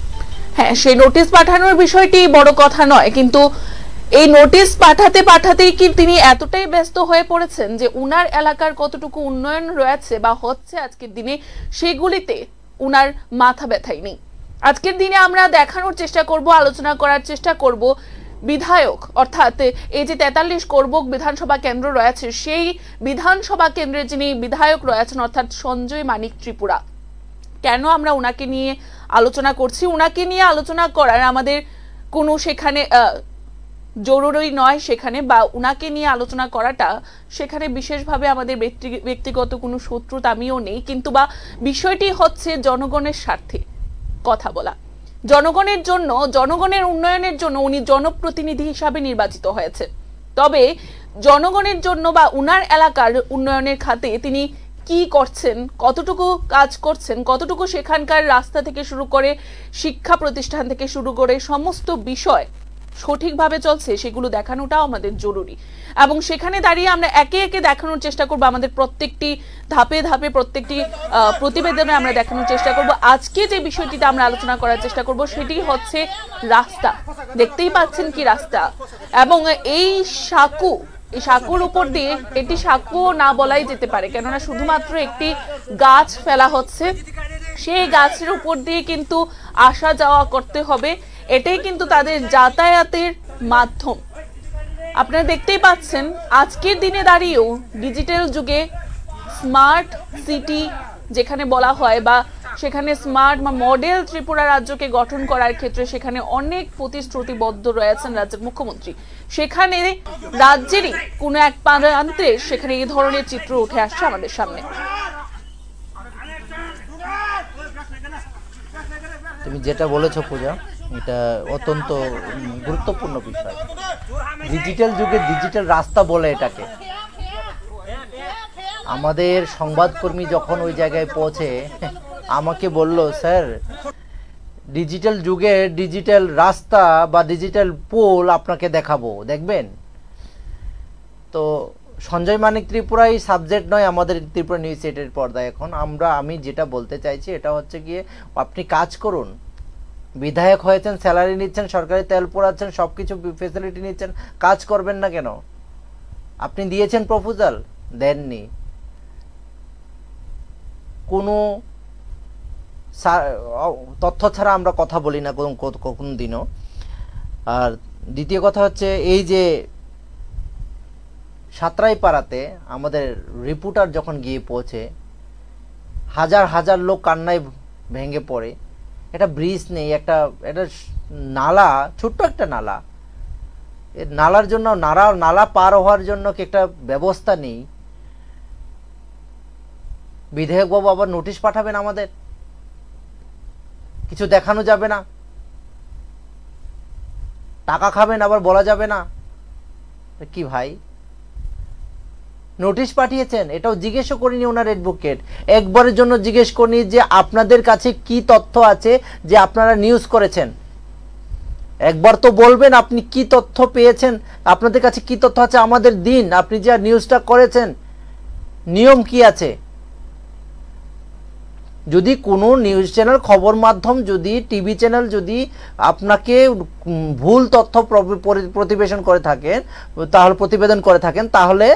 হ্যাঁ, সেই নোটিশ পাঠানোর বিষয়টি বড় কথা নয়, কিন্তু এই নোটিশ পাঠাতেই কি তিনি এতটাই ব্যস্ত হয়ে পড়েছেন যে উনার এলাকার কতটুকু উন্নয়ন রয়েছে বা হচ্ছে আজকের দিনে সেগুলিতে উনার মাথা ব্যথাই নেই। আজকের দিনে আমরা দেখানোর চেষ্টা করব, আলোচনা করার চেষ্টা করব বিধায়ক অর্থাৎ এই যে 43 করবুক বিধানসভা কেন্দ্র রয়েছে সেই বিধানসভা কেন্দ্রে যিনি বিধায়ক রয়েছেন অর্থাৎ সঞ্জয় মানিক ত্রিপুরা। কেন আমরা উনাকে নিয়ে আলোচনা করছি? উনাকে নিয়ে আলোচনা করার আমাদের কোনো সেখানে জরুরি নয় সেখানে, বা উনাকে নিয়ে আলোচনা করাটা সেখানে বিশেষভাবে আমাদের ব্যক্তিগত কোনো শত্রুতা আমিও নেই, কিন্তু বা বিষয়টি হচ্ছে জনগণের স্বার্থে কথা বলা, জনগণের জন্য, জনগণের উন্নয়নের জন্য উনি জনপ্রতিনিধি হিসাবে নির্বাচিত হয়েছে। তবে জনগণের জন্য বা উনার এলাকার উন্নয়নের খাতে তিনি কি করছেন, কতটুকু কাজ করছেন, কতটুকু সেখানকার রাস্তা থেকে শুরু করে শিক্ষা প্রতিষ্ঠান থেকে শুরু করে সমস্ত বিষয় সঠিকভাবে চলছে সেগুলো দেখানোটাও আমাদের জরুরি। এবং সেখানে দাঁড়িয়ে আমরা একে একে দেখানোর চেষ্টা করব, আমাদের প্রত্যেকটি ধাপে ধাপে প্রত্যেকটি প্রতিবেদনে আমরা দেখানোর চেষ্টা করব। আজকে যে বিষয়টিতে আমরা আলোচনা করার চেষ্টা করব সেটি হচ্ছে রাস্তা। দেখতেই পাচ্ছেন কি রাস্তা, এবং এই সাঁকুর উপর দিয়ে, এটি সাঁকু না বলাই যেতে পারে, কেননা শুধুমাত্র একটি গাছ ফেলা হচ্ছে, সেই গাছের উপর দিয়ে কিন্তু আসা যাওয়া করতে হবে, এটাই কিন্তু তাদের যাতায়াতের মাধ্যম। আপনারা দেখতেই পাচ্ছেন আজকের দিনে দাঁড়িয়েও ডিজিটাল যুগে স্মার্ট সিটি যেখানে বলা হয়, বা সেখানে স্মার্ট বা মডেল ত্রিপুরা রাজ্যকে গঠন করার ক্ষেত্রে সেখানে অনেক প্রতিশ্রুতিবদ্ধ রয়েছেন রাজ্যের মুখ্যমন্ত্রী। সেখানে রাজ্যেরই কোনো এক প্রান্তে সেখানে এই ধরনের চিত্র উঠে আসছে আমাদের সামনে। তুমি যেটা বলেছো পূজা, এটা অত্যন্ত গুরুত্বপূর্ণ বিষয়। ডিজিটাল যুগে ডিজিটাল রাস্তা বলে এটাকে। আমাদের সংবাদকর্মী যখন ওই জায়গায় পৌঁছে আমাকে বলল, স্যার ডিজিটাল যুগে ডিজিটাল রাস্তা বা ডিজিটাল পোল আপনাকে দেখাবো, দেখবেন। তো সঞ্জয় মানিক ত্রিপুরাই সাবজেক্ট নয় আমাদের ত্রিপুরা নিউজ 8 পর্দায় এখন। আমি যেটা বলতে চাইছি এটা হচ্ছে গিয়ে আপনি কাজ করুন। বিধায়ক হয়েছেন, স্যালারি নিচ্ছেন, সরকারি তেল পোড়াচ্ছেন, সব কিছু ফেসিলিটি নিচ্ছেন, কাজ করবেন না কেন? আপনি দিয়েছেন প্রপোজাল, দেননি। কোনো তথ্য ছাড়া আমরা কথা বলি না কোন দিনও। আর দ্বিতীয় কথা হচ্ছে এই যে সাঁতরাইপাড়াতে আমাদের রিপোর্টার যখন গিয়ে পৌঁছে হাজার হাজার লোক কান্নায় ভেঙে পড়ে। একটা ব্রিজ নেই, একটা নালা, ছোট্ট একটা নালা, নালার জন্য নালা পার হওয়ার জন্য কি একটা ব্যবস্থা নেই? বিধায়ক বাবু আবার নোটিশ পাঠাবেন আমাদের, কিছু দেখানো যাবে না, টাকা খাবেন আবার বলা যাবে না। কি ভাই, নোটিশ পাঠিয়েছেন, এটাও জিজ্ঞেসও করিনি ওনার অ্যাডভোকেট, একবারের জন্য জিজ্ঞেস করিনি যে আপনাদের কাছে কি তথ্য আছে যে আপনারা নিউজ করেছেন। একবার তো বলবেন আপনি কি তথ্য পেয়েছেন, আপনাদের কাছে কি তথ্য আছে আমাদের দিন, আপনি যে নিউজটা করেছেন নিয়ম কি আছে। যদি কোনো নিউজ চ্যানেল, খবর মাধ্যম, যদি টিভি চ্যানেল যদি আপনাকে ভুল তথ্য প্রতিবেদন করে থাকেন তাহলে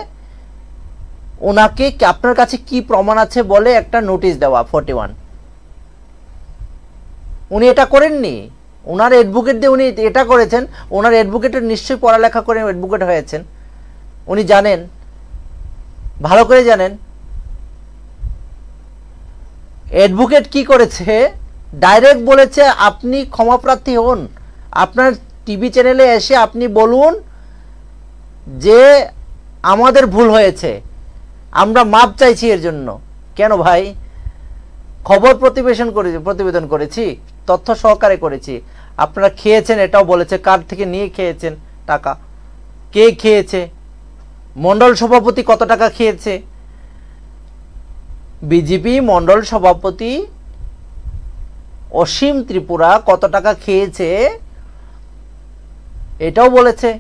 ওনাকে আপনার কাছে কি প্রমাণ আছে বলে একটা নোটিশ দেওয়া 41। উনি এটা করেননি, ওনার অ্যাডভোকেট দিয়ে উনি এটা করেছেন। ওনার অ্যাডভোকেটের নিশ্চয়ই পড়ালেখা করে অ্যাডভোকেট হয়েছেন, উনি জানেন, ভালো করে জানেন। অ্যাডভোকেট কি করেছে, ডাইরেক্ট বলেছে আপনি ক্ষমাপ্রার্থী হন, আপনার টিভি চ্যানেলে এসে আপনি বলুন যে আমাদের ভুল হয়েছে, আমরা মাপ চাইছি এর জন্য। কেন ভাই, খবর প্রতিবেদন করেছি, তথ্য সহকারে করেছি। আপনারা খেয়েছেন এটাও বলেছে, কার থেকে নিয়ে খেয়েছেন টাকা, কে খেয়েছে, মণ্ডল সভাপতি কত টাকা খেয়েছে, বিজেপি মণ্ডল সভাপতি অসীম ত্রিপুরা কত টাকা খেয়েছে এটাও বলেছে।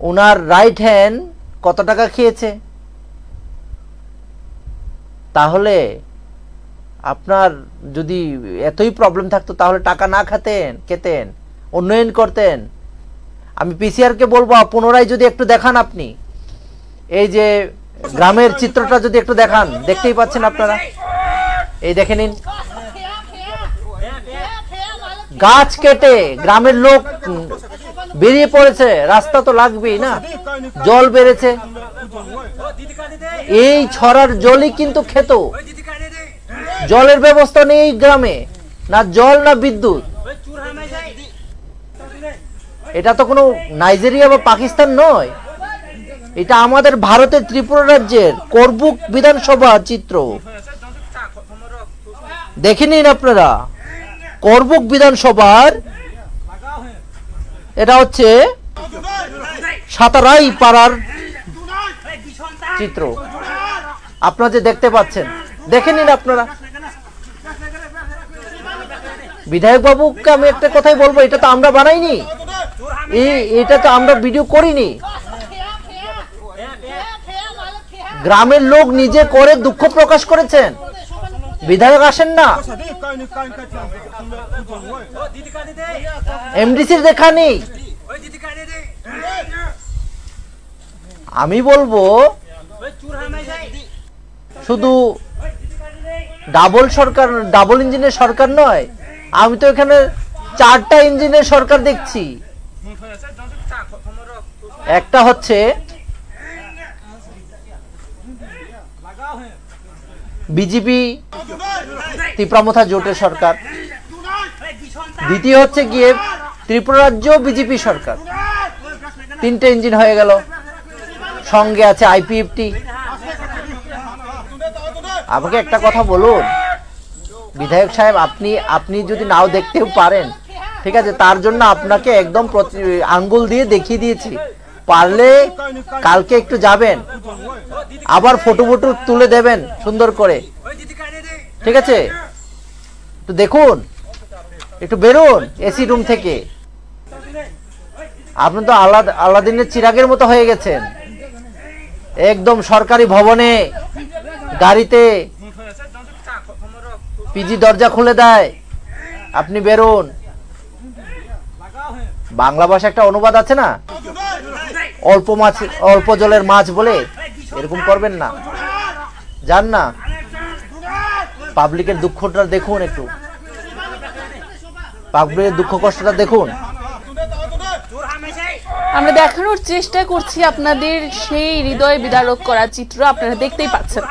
ওনার রাইট হ্যান্ড কত টাকা খেয়েছে। তাহলে আপনার যদি এতই প্রবলেম থাকতো তাহলে টাকা না খেতেন, উন্নয়ন করতেন। আমি পিসিআরকে বলবো পুনরায় যদি একটু দেখান, আপনি এই যে গ্রামের চিত্রটা যদি একটু দেখান, দেখতেই পাচ্ছেন আপনারা, এই দেখে নিন, গাছ কেটে গ্রামের লোক বেরিয়ে পড়েছে, রাস্তা তো লাগবেই না, জল বেড়েছে, এই ছড়ার জলই কিন্তু খেত, জলের ব্যবস্থা নেই এই গ্রামে, না জল না বিদ্যুৎ। এটা তো কোনো নাইজেরিয়া বা পাকিস্তান নয়, এটা আমাদের ভারতের ত্রিপুরা রাজ্যের করবুক বিধানসভা চিত্র। দেখে নিন আপনারা, করবুক বিধানসভার এটা হচ্ছে সাঁতারাই পাড়ার চিত্র আপনারা যে দেখতে পাচ্ছেন, দেখে নিন আপনারা। বিধায়ক বাবুকে আমি একটা কথাই বলবো, এটা তো আমরা বানাইনি, এটা তো আমরা ভিডিও করিনি, গ্রামের লোক নিজে করে দুঃখ প্রকাশ করেছেন, বিধায়ক আসেন না, এমডিসির দেখা নেই। আমি বলবো শুধু ডাবল ইঞ্জিনের সরকার নয়, আমি তো এখানে 4টা ইঞ্জিনের সরকার দেখছি। একটা হচ্ছে বিজেপি ত্রিপুরা জোটের সরকার, দ্বিতীয় হচ্ছে গিয়ে ত্রিপুরা রাজ্য বিজেপি সরকার, 3টে ইঞ্জিন হয়ে গেল, সঙ্গে আছে আইপিএফটি। আমাকে একটা কথা বলুন বিধায়ক সাহেব, আপনি যদি নাও দেখতেও পারেন, ঠিক আছে, তার জন্য আপনাকে একদম আঙ্গুল দিয়ে দেখিয়ে দিয়েছি, পারলে কালকে একটু যাবেন, আবার ফটো তুলে দেবেন সুন্দর করে, ঠিক আছে, একটু দেখুন, একটু বেরোন এসি রুম থেকে। আপনি তো আলাদিনের চিরাগের মতো হয়ে গেছেন। একদম সরকারি ভবনে গাড়িতে পিজি দরজা খুলে দেয়, আপনি বেরোন। বাংলা ভাষা একটা অনুবাদ আছে না, অল্প জলের মাছ বলে, এরকম করবেন না। যান না, পাবলিকের দুঃখটা দেখুন, একটু পাবলিকের দুঃখ কষ্টটা দেখুন। আমরা দেখানোর চেষ্টা করছি আপনাদের সেই হৃদয় বিদারক করা চিত্র, আপনারা দেখতেই পাচ্ছেন।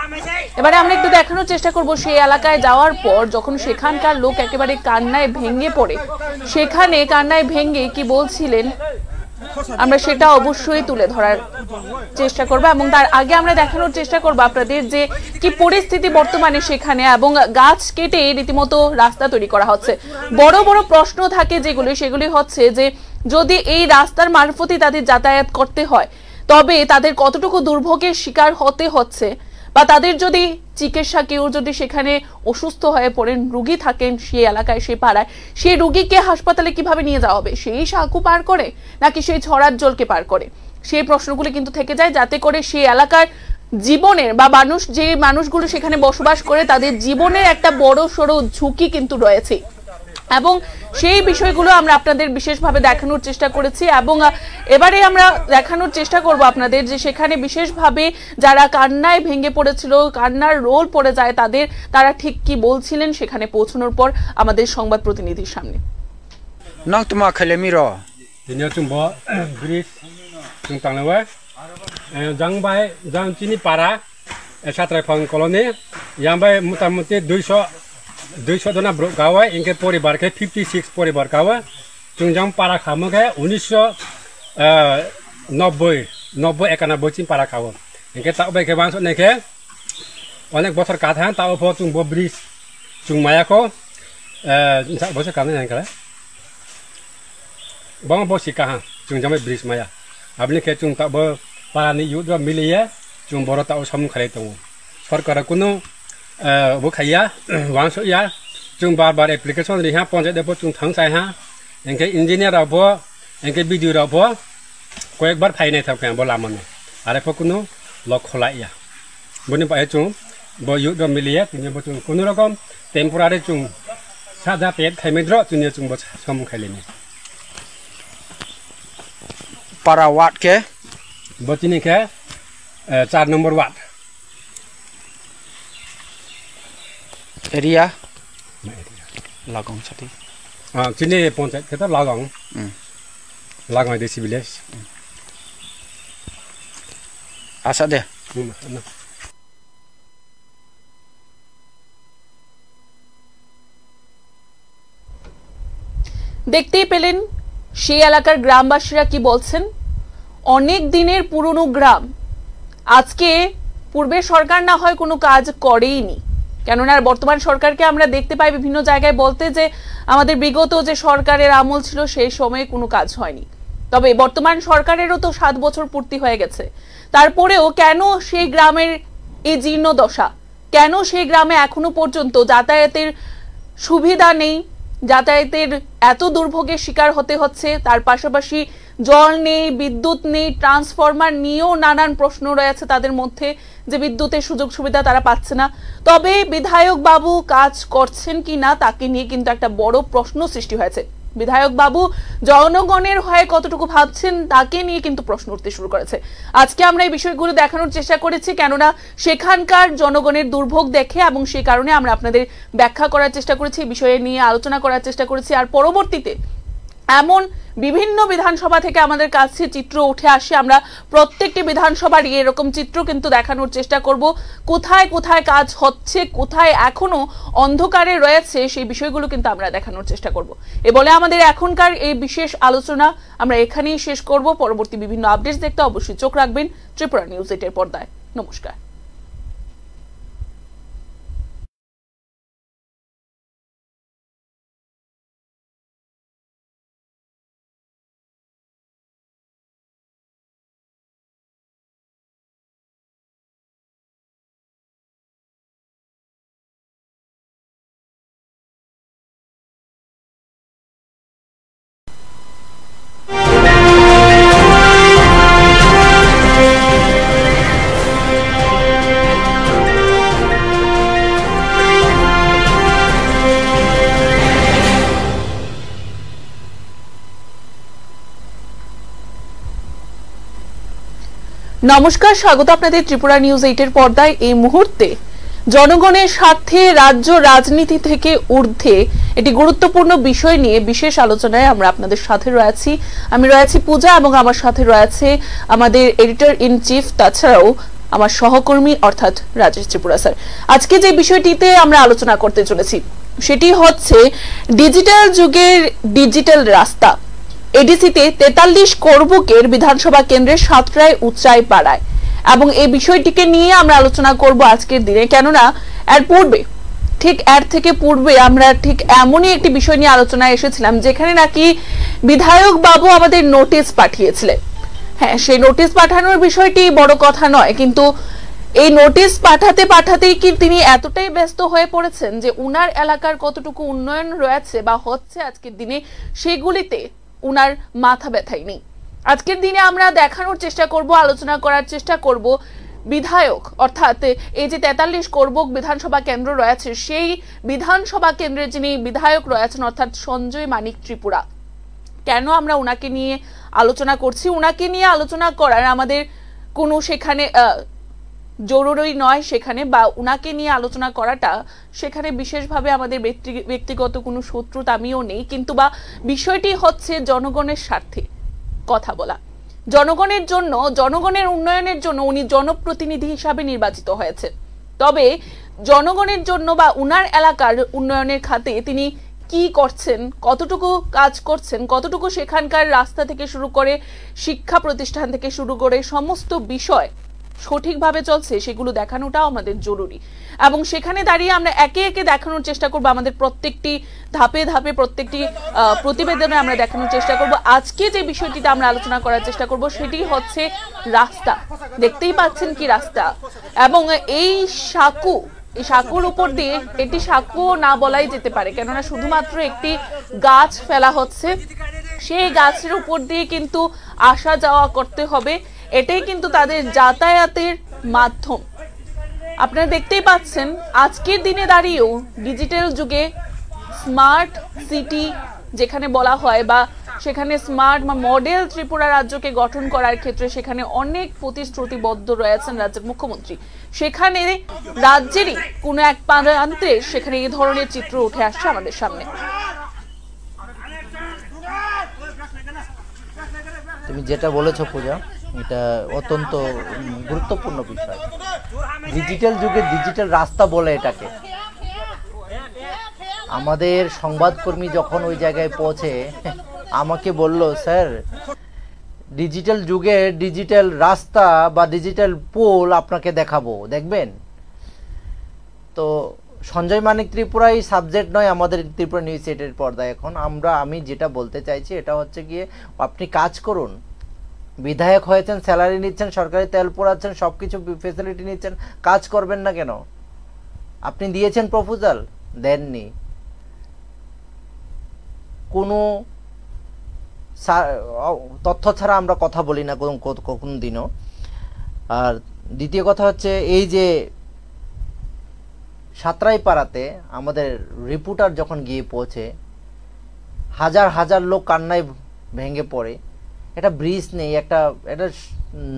এবারে আমরা একটু দেখানোর চেষ্টা করব সেই এলাকায় যাওয়ার পর যখন সেখানকার লোক একেবারে কান্নায় ভেঙে পড়ে, সেখানে কান্নায় ভেঙে কি বলছিলেন আমরা সেটা অবশ্যই তুলে ধরার চেষ্টা করব। এবং তার আগে আমরা দেখানোর চেষ্টা করব আপনাদের যে কি পরিস্থিতি বর্তমানে সেখানে, এবং গাছ কেটে রীতিমতো রাস্তা তৈরি করা হচ্ছে। বড় বড় প্রশ্ন থাকে সেগুলি হচ্ছে যে যদি এই রাস্তার মারফতই তাদের যাতায়াত করতে হয় তবে তাদের কতটুকু দুর্ভোগের শিকার হতে হচ্ছে, বা তাদের যদি চিকিৎসা, কেউ যদি সেখানে অসুস্থ হয়ে পড়েন, রুগী থাকেন সেই এলাকায়, সেই পাড়ায়, সেই রুগীকে হাসপাতালে কিভাবে নিয়ে যাওয়া হবে, সেই সাঁকু পার করে নাকি সেই ছড়ার জলকে পার করে, সেই প্রশ্নগুলি কিন্তু থেকে যায়, যাতে করে সেই এলাকার জীবনের বা যে মানুষগুলো সেখানে বসবাস করে তাদের জীবনের একটা বড় সড়ো ঝুঁকি কিন্তু রয়েছে। এবং সেই বিষয়গুলো আমরা আপনাদের বিশেষভাবে দেখানোর চেষ্টা করেছি। এবং এবারে আমরা দেখানোর চেষ্টা করব আপনাদের যে সেখানে বিশেষভাবে যারা কান্নায় ভেঙে পড়েছিল, কান্নার রোল পড়ে যায় তারা ঠিক কি বলছিলেন সেখানে পৌঁছানোর পর আমাদের সংবাদ প্রতিনিধির সামনে। নং তোমা খাইলেমিরো দিনে চুম্বো ব্রিজ চুং তাংলেওয়া জাংবাই জাং চিনি পাড়া সাতরাইফাং কলোনি ইয়ামবাই মোটামুটি 200 जना गावा इनके परिवार के 56 परिवार गावा चुंजाम पारा खामो के 1990 चिन पारा खाओ इनके ताऊ के बांसो ने के अनेक बছর কাথা তাও ফ চুংবো ব্রিজ চুং মায়াকো বছর কানে নাই করে বং বসি কাহা চুংজামে ব্রিজ মায়া আপনি কে চুং তাও পারানি ইউদ মিলিয়ে চুং বড় তাও সম খালে তো সরকার কোনো वो खाया वांग सो या जों बार एप्लीकेशन रिहा पंचायत देबो जों थांसाय हा इनके इंजीनियर रावबो इनके वीडियो रावबो कयेक बार फाइनाय थाबखाय बोलामोन आरो फकुनो लक खलाया बनि पाए जों बो युद मिलिया जों बो जों कुनु रकम टेम्परारि जों सादा पेट खायमेद्र जों जों बो सम खायलेनि para watt ke बतिनि के 4 नंबर वाट area lagong sati sini panchayat kita lagong desi village asa de দেখতেই পেলেন সেই এলাকার গ্রামবাসীরা কি বলছেন। অনেক দিনের পুরনো গ্রাম, আজকে পূর্বে সরকার না হয় কোনো কাজ করেইনি, কেননা বর্তমান সরকারকে আমরা দেখতে পাই বিভিন্ন জায়গায় বলতে যে আমাদের বিগত যে সরকারের আমল ছিল সেই সময়ে কোনো কাজ হয়নি। তবে বর্তমান সরকারেরও তো 7 বছর পূর্তি হয়ে গেছে, তারপরেও কেন সেই গ্রামের এই জীর্ণ দশা, কেন সেই গ্রামে এখনো পর্যন্ত যাতায়াতের সুবিধা নেই, যাতায়াতের এত দুর্ভোগের শিকার হতে হচ্ছে, তার পাশাপাশি জল নেই, বিদ্যুৎ নেই, ট্রান্সফরমার নিয়েও নানান প্রশ্ন রয়েছে তাদের মধ্যে যে বিদ্যুতের সুযোগ সুবিধা তারা পাচ্ছে না। তবে বিধায়ক বাবু কাজ করছেন কিনা তাকে নিয়ে কিন্তু একটা বড় প্রশ্ন সৃষ্টি হয়েছে। বিধায়ক বাবু জনগণের হয়ে কতটুকু ভাবছেন তাকে নিয়ে কিন্তু প্রশ্ন উঠতে শুরু করেছে। আজকে আমরা এই বিষয়গুলো দেখানোর চেষ্টা করেছি, কেননা সেখানকার জনগণের দুর্ভোগ দেখে এবং সেই কারণে আমরা আপনাদের ব্যাখ্যা করার চেষ্টা করেছি, বিষয়ে নিয়ে আলোচনা করার চেষ্টা করেছি। আর পরবর্তীতে এমন বিভিন্ন বিধানসভা থেকে আমাদের কাছে চিত্র উঠে আসে, আমরা প্রত্যেকটি বিধানসভার এরকম চিত্র কিন্তু দেখানোর চেষ্টা করব, কোথায় কোথায় কাজ হচ্ছে, কোথায় এখনো অন্ধকারে রয়েছে, সেই বিষয়গুলো কিন্তু আমরা দেখানোর চেষ্টা করব। এ বলে আমাদের এখনকার এই বিশেষ আলোচনা আমরা এখানেই শেষ করব। পরবর্তী বিভিন্ন আপডেটস দেখতে অবশ্যই চোখ রাখবেন ত্রিপুরা নিউজ 8 এর পর্দায়। নমস্কার। নমস্কার, স্বাগত আপনাদের ত্রিপুরা নিউজ 8 এর পর্দায়। এই মুহূর্তে জনগণের স্বার্থে রাজ্য রাজনীতি থেকে ঊর্ধ্বে একটি গুরুত্বপূর্ণ বিষয় নিয়ে বিশেষ আলোচনায় আমরা আপনাদের সাথে রয়েছি। আমি রয়েছি পূজা এবং আমার সাথে রয়েছে আমাদের এডিটর ইন চিফ, তাছাড়াও আমার সহকর্মী অর্থাৎ রাজেশ ত্রিপুরা স্যার। আজকে যে বিষয়টিতে আমরা আলোচনা করতে চলেছি সেটি হচ্ছে ডিজিটাল যুগের ডিজিটাল রাস্তা। এডিসিতে 43 করবুকের বিধানসভা কেন্দ্রের সাতরায় উচ্চাই পাড়ায়, এবং এই বিষয়টিকে নিয়ে আমরা আলোচনা করব আজকের দিনে। কেননা এর থেকে পূর্বে আমরা ঠিক এমনই একটি বিষয় নিয়ে আলোচনায় এসেছিলাম যেখানে নাকি বিধায়ক বাবু আমাদের নোটিশ পাঠিয়েছিলেন। হ্যাঁ, সেই নোটিশ পাঠানোর বিষয়টি বড় কথা নয়, কিন্তু এই নোটিশ পাঠাতেই কি তিনি এতটাই ব্যস্ত হয়ে পড়েছেন যে উনার এলাকার কতটুকু উন্নয়ন রয়েছে বা হচ্ছে আজকের দিনে সেগুলিতে উনার মাথা ব্যথাই নেই। আজকের দিনে আমরা দেখানোর চেষ্টা করব, আলোচনা করার চেষ্টা করব বিধায়ক অর্থাৎ এই যে 43 করবুক বিধানসভা কেন্দ্র রয়েছে সেই বিধানসভা কেন্দ্রের যিনি বিধায়ক রয়েছেন অর্থাৎ সঞ্জয় মানিক ত্রিপুরা। কেন আমরা ওনাকে নিয়ে আলোচনা করছি? ওনাকে নিয়ে আলোচনা করার আমাদের কোনো সেখানে জরুরি নয় সেখানে, বা উনাকে নিয়ে আলোচনা করাটা সেখানে বিশেষভাবে আমাদের ব্যক্তিগত কোনো শত্রুতা আমিও নেই, কিন্তু বা বিষয়টি হচ্ছে জনগণের স্বার্থে কথা বলা, জনগণের জন্য, জনগণের উন্নয়নের জন্য উনি জনপ্রতিনিধি হিসাবে নির্বাচিত হয়েছে। তবে জনগণের জন্য বা উনার এলাকার উন্নয়নের খাতে তিনি কি করছেন, কতটুকু কাজ করছেন, কতটুকু সেখানকার রাস্তা থেকে শুরু করে শিক্ষা প্রতিষ্ঠান থেকে শুরু করে সমস্ত বিষয় সঠিকভাবে চলছে সেগুলো দেখানোটাও আমাদের জরুরি। এবং সেখানে দাঁড়িয়ে আমরা একে একে দেখানোর চেষ্টা করব, আমাদের প্রত্যেকটি ধাপে ধাপে প্রত্যেকটি প্রতিবেদনে আমরা দেখানোর চেষ্টা করব। আজকে যে বিষয়টিতে আমরা আলোচনা করার চেষ্টা করব সেটি হচ্ছে রাস্তা। দেখতেই পাচ্ছেন কি রাস্তা, এবং এই সাঁকুর উপর দিয়ে, এটি সাঁকু না বলাই যেতে পারে, কেননা শুধুমাত্র একটি গাছ ফেলা হচ্ছে, সেই গাছের উপর দিয়ে কিন্তু আসা যাওয়া করতে হবে, এটাই কিন্তু তাদের যাতায়াতের মাধ্যম। আপনারা দেখতেই পাচ্ছেন আজকের দিনে দাঁড়িয়েও ডিজিটাল যুগে স্মার্ট সিটি যেখানে বলা হয়, বা সেখানে স্মার্ট বা মডেল ত্রিপুরা রাজ্যকে গঠন করার ক্ষেত্রে সেখানে অনেক প্রতিশ্রুতিবদ্ধ রয়েছেন রাজ্যের মুখ্যমন্ত্রী। সেখানে রাজ্যেরই কোনো এক প্রান্তে সেখানে এই ধরনের চিত্র উঠে আসছে আমাদের সামনে। তুমি যেটা বলেছো পূজা, এটা অত্যন্ত গুরুত্বপূর্ণ বিষয়। ডিজিটাল যুগে ডিজিটাল রাস্তা বলে এটাকে। আমাদের সংবাদকর্মী যখন ওই জায়গায় পৌঁছে আমাকে বলল, স্যার ডিজিটাল যুগে ডিজিটাল রাস্তা বা ডিজিটাল পোল আপনাকে দেখাবো, দেখবেন। তো সঞ্জয় মানিক ত্রিপুরাই সাবজেক্ট নয় আমাদের ত্রিপুরা নিউজ 8 এর পর্দায়। এখন আমি যেটা বলতে চাইছি এটা হচ্ছে গিয়ে, আপনি কাজ করুন। বিধায়ক হয়েছেন, স্যালারি নিচ্ছেন, সরকারি তেল পোড়াচ্ছেন, সব কিছু ফেসিলিটি নিচ্ছেন, কাজ করবেন না কেন? আপনি দিয়েছেন প্রপোজাল, দেননি। কোনো তথ্য ছাড়া আমরা কথা বলি না কোন দিনও। আর দ্বিতীয় কথা হচ্ছে, এই যে সাতরাই পাড়াতে আমাদের রিপোর্টার যখন গিয়ে পৌঁছে, হাজার হাজার লোক কান্নায় ভেঙে পড়ে। একটা ব্রিজ নেই, এটা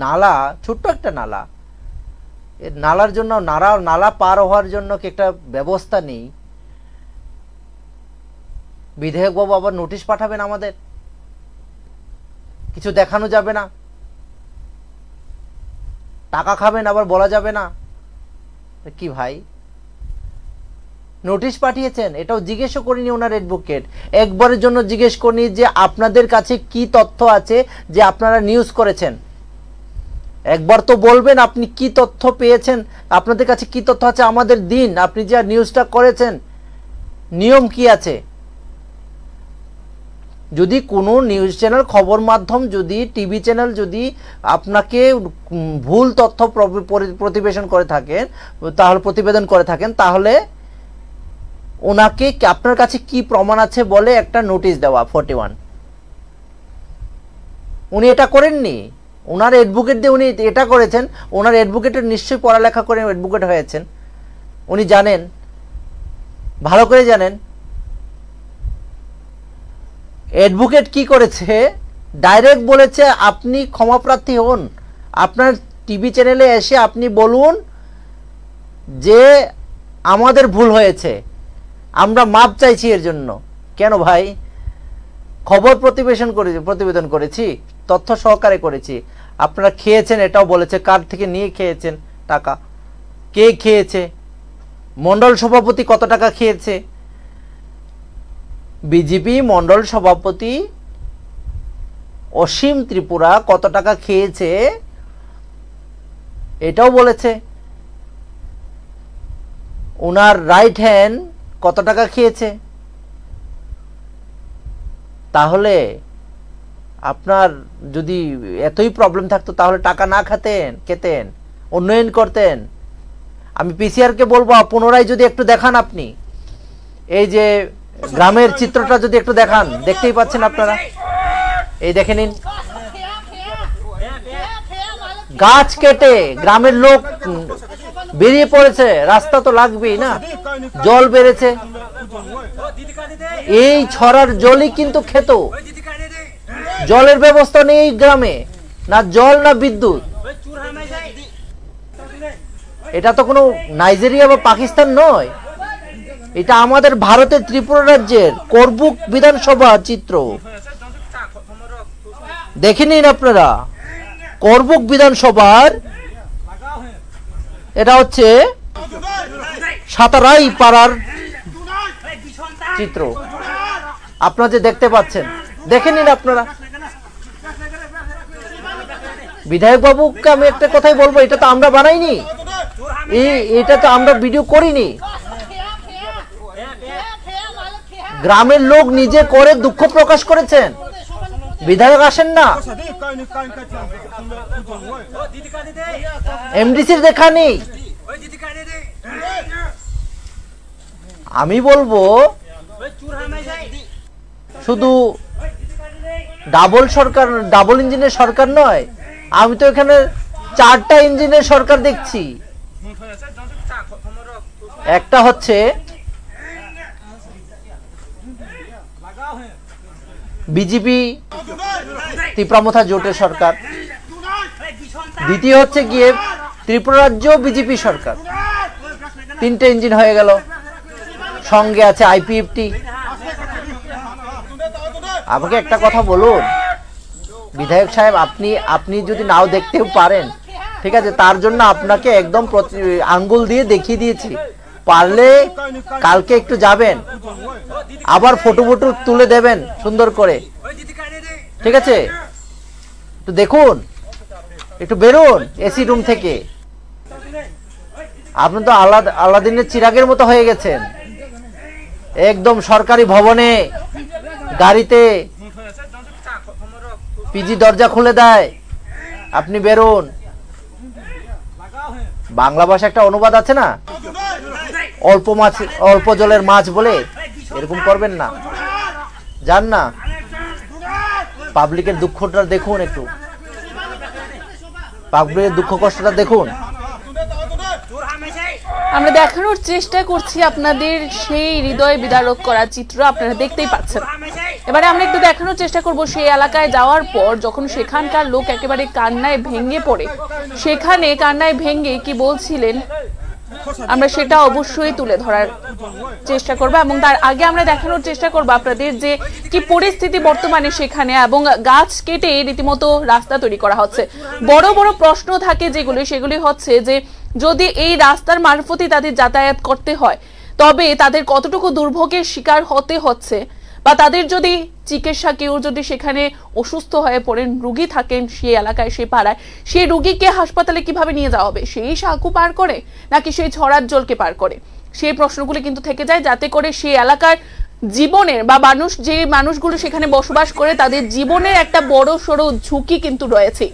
নালা, ছোট্ট একটা নালা, এর নালার জন্য নালা পার হওয়ার জন্য কি একটা ব্যবস্থা নেই। বিধায়ক বাবু আবার নোটিশ পাঠাবেন, আমাদের কিছু দেখানো যাবে না, টাকা খাবেন আবার বলা যাবে না। কি ভাই, নোটিশ পাঠিয়েছেন, এটাও জিজ্ঞেসও করিনি ওনার অ্যাডভোকেট, একবারের জন্য জিজ্ঞেস করিনি যে আপনাদের কাছে কি তথ্য আছে যে আপনারা নিউজ করেছেন। একবার তো বলবেন আপনি কি তথ্য পেয়েছেন, আপনাদের কাছে কি তথ্য আছে আমাদের দিন। আপনি যে নিউজটা করেছেন নিয়ম কি আছে? যদি কোনো নিউজ চ্যানেল, খবর মাধ্যম, যদি টিভি চ্যানেল যদি আপনাকে ভুল তথ্য প্রতিবেদন করে থাকেন, তাহলে ওনাকে আপনার কাছে কি প্রমাণ আছে বলে একটা নোটিশ দেওয়া 41। উনি এটা করেননি, ওনার অ্যাডভোকেট দিয়ে উনি এটা করেছেন। ওনার অ্যাডভোকেটের নিশ্চয়ই পড়ালেখা করে অ্যাডভোকেট হয়েছেন, উনি জানেন, ভালো করে জানেন। অ্যাডভোকেট কি করেছে, ডাইরেক্ট বলেছে আপনি ক্ষমাপ্রার্থী হন, আপনার টিভি চ্যানেলে এসে আপনি বলুন যে আমাদের ভুল হয়েছে, আমরা মাপ চাইছি এর জন্য। কেন ভাই? খবর প্রতিবেদন করেছি, তথ্য সহকারে করেছি। আপনারা খেয়েছেন এটাও বলেছে, কার থেকে নিয়ে খেয়েছেন টাকা, কে খেয়েছে, মণ্ডল সভাপতি কত টাকা খেয়েছে। বিজেপি মণ্ডল সভাপতি অসীম ত্রিপুরা কত টাকা খেয়েছে এটাও বলেছে। ওনার রাইট হ্যান্ড কত টাকা খেয়েছে। তাহলে আপনার যদি এতই প্রবলেম থাকতো তাহলে টাকা না খেতেন, উন্নয়ন করতেন। আমি পিসিআরকে বলবো পুনরায় যদি একটু দেখান, আপনি এই যে গ্রামের চিত্রটা যদি একটু দেখান, দেখতেই পাচ্ছেন আপনারা, এই দেখে নিন, গাছ কেটে গ্রামের লোক বেরিয়ে পড়েছে, রাস্তা তো লাগবেই না, জল বেড়েছে, এই ছড়ার জলই কিন্তু খেত। জলের ব্যবস্থা নেই এই গ্রামে, না জল না বিদ্যুৎ। এটা তো কোনো নাইজেরিয়া বা পাকিস্তান নয়, এটা আমাদের ভারতের ত্রিপুরা রাজ্যের করবুক বিধানসভা চিত্র। দেখে নিন আপনারা, করবুক বিধানসভার এটা হচ্ছে সাতারাই পাড়ার চিত্র আপনারা যে দেখতে পাচ্ছেন, দেখে নিন আপনারা। বিধায়ক বাবুকে আমি একটা কথাই বলবো, এটা তো আমরা বানাইনি, এটা তো আমরা ভিডিও করিনি, গ্রামের লোক নিজে করে দুঃখ প্রকাশ করেছেন। বিধায়ক আসেন না, এমডিসির দেখা নেই। আমি বলবো শুধু ডাবল ইঞ্জিনের সরকার নয়, আমি তো এখানে 4টা ইঞ্জিনের সরকার দেখছি। একটা হচ্ছে বিজেপি ত্রিপুরা জোটের সরকার, দ্বিতীয় হচ্ছে গিয়ে ত্রিপুরা রাজ্য বিজেপি সরকার। 3টে ইঞ্জিন হয়ে গেল, সঙ্গে আছে আইপিএফটি। আমাকে একটা কথা বলুন বিধায়ক সাহেব, আপনি যদি নাও দেখতেও পারেন, ঠিক আছে, তার জন্য আপনাকে একদম আঙ্গুল দিয়ে দেখিয়ে দিয়েছি। পারলে কালকে একটু যাবেন, আবার ফটো তুলে দেবেন সুন্দর করে, ঠিক আছে? একটু দেখুন, একটু বেরোন এসি রুম থেকে। আপনি তো আলাদিনের চিরাগের মতো হয়ে গেছেন, একদম সরকারি ভবনে গাড়িতে পিজি দরজা খুলে দেয়, আপনি বেরোন। বাংলা ভাষা একটা অনুবাদ আছে না, অল্প জলের মাছ বলে, এরকম করবেন না, যান না। পাবলিকের দুঃখটা দেখুন, একটু পাবলিকের দুঃখ কষ্টটা দেখুন। আমরা দেখানোর চেষ্টা করছি আপনাদের সেই হৃদয় বিদারক করা চিত্র, আপনারা দেখতেই পাচ্ছেন। এবারে আমরা একটু দেখানোর চেষ্টা করব সেই এলাকায় যাওয়ার পর যখন সেখানকার লোক একেবারে কান্নায় ভেঙে পড়ে, সেখানে কান্নায় ভেঙে কি বলছিলেন আমরা সেটা অবশ্যই তুলে ধরার চেষ্টা করব। এবং তার আগে আমরা দেখানোর চেষ্টা করব আপনাদের যে কি পরিস্থিতি বর্তমানে সেখানে, এবং গাছ কেটে রীতিমতো রাস্তা তৈরি করা হচ্ছে। বড় বড় প্রশ্ন থাকে সেগুলি হচ্ছে যে যদি এই রাস্তার মারফতে তাদের যাতায়াত করতে হয় তবে তাদের কতটুকু দুর্ভোগের শিকার হতে হচ্ছে, বা তাদের যদি চিকিৎসা, কেউ যদি সেখানে অসুস্থ হয়ে পড়েন, রোগী থাকেন সেই এলাকায়, সেই পাড়ায়, সেই রোগীকে হাসপাতালে কিভাবে নিয়ে যাওয়া হবে, সেই সাঁকু পার করে নাকি সেই ছড়ার জলকে পার করে, সেই প্রশ্নগুলি কিন্তু থেকে যায়, যাতে করে সেই এলাকার জীবনের বা যে মানুষগুলো সেখানে বসবাস করে তাদের জীবনের একটা বড় সড়ো ঝুঁকি কিন্তু রয়েছে।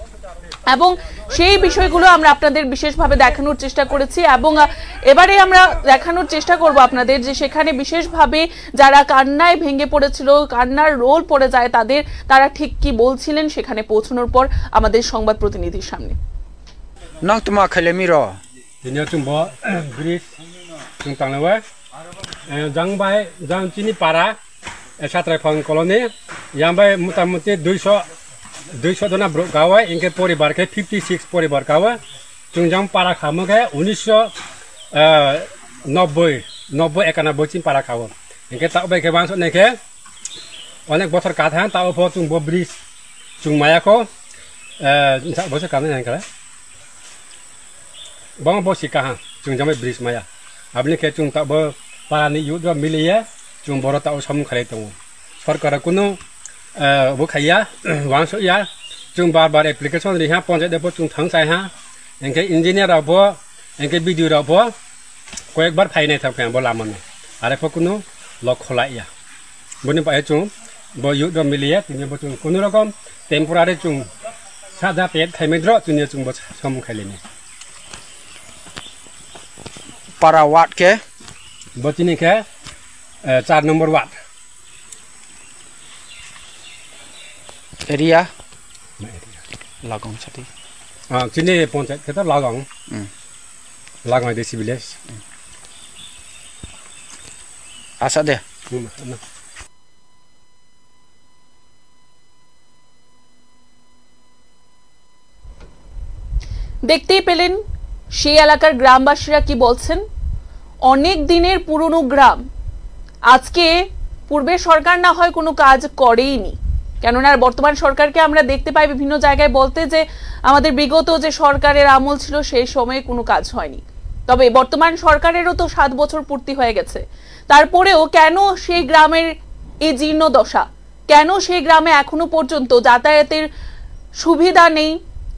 এবং সেই বিষয়গুলো আমরা আপনাদের বিশেষভাবে দেখানোর চেষ্টা করেছি। এবং এবারে আমরা দেখানোর চেষ্টা করব আপনাদের যে সেখানে বিশেষভাবে যারা কান্নায় ভেঙে পড়েছিল, কান্নার রোল পড়ে যায় তারা ঠিক কি বলছিলেন সেখানে পৌঁছানোর পর আমাদের সংবাদ প্রতিনিধির সামনে। নং তোমা খাইলেমির দিনে চুম্ব ব্রিজ চুং তাংলেওয়া জাংবাই জাং চিনি পাড়া সাতরাইফাং কলোনি ইয়াংবাই মোটামুটি 200 200 dona bro gawa ingke poribar ke 56 poribar gawa jungjang para khamo ke 1990 91 chin para khawo ingke ta bai ke bangso ne ke onek bothor kathan ta opor chung bo bridge chung maya ko bosor kathan ne kala bang bo sikaha chung jame bridge maya abni ke chung ta bo parani yudwa miliye chung boro ta osam khare tong সরকার কোনো বখাইয়া Wang's ইয়া जों बार application रिहा पंचायत देबो जों थांसाय हा NK engineer आबो NK video आबो कयेक बार फाइनाय थाबखाय बो लामनो आरो फकुनो लखला इया बनि पाए जों बो युद मिलिया तिनि बो जों कुनु रकम टेम्परारि जों सादा पेट खायमेद्र जोंनि जों बो सम खायलेनि para watt ke बो तिनि के 4 नंबर वाट area lagong sati sini panchayat kita lagong lagong di village asa de দেখতেই পেলেন সেই এলাকার গ্রামবাসীরা কি বলছেন অনেক দিনের পুরনো গ্রাম আজকে পূর্বে সরকার না হয় কোনো কাজ করেইনি কেননা বর্তমান সরকারকে আমরা দেখতে পাই বিভিন্ন জায়গায় বলতে যে আমাদের বিগত যে সরকারের আমল ছিল সেই সময়ে কোনো কাজ হয়নি তবে বর্তমান সরকারেরও তো 7 বছর পূর্তি হয়ে গেছে তারপরেও কেন সেই গ্রামের এই জীর্ণ দশা কেন সেই গ্রামে এখনো পর্যন্ত যাতায়াতের সুবিধা নেই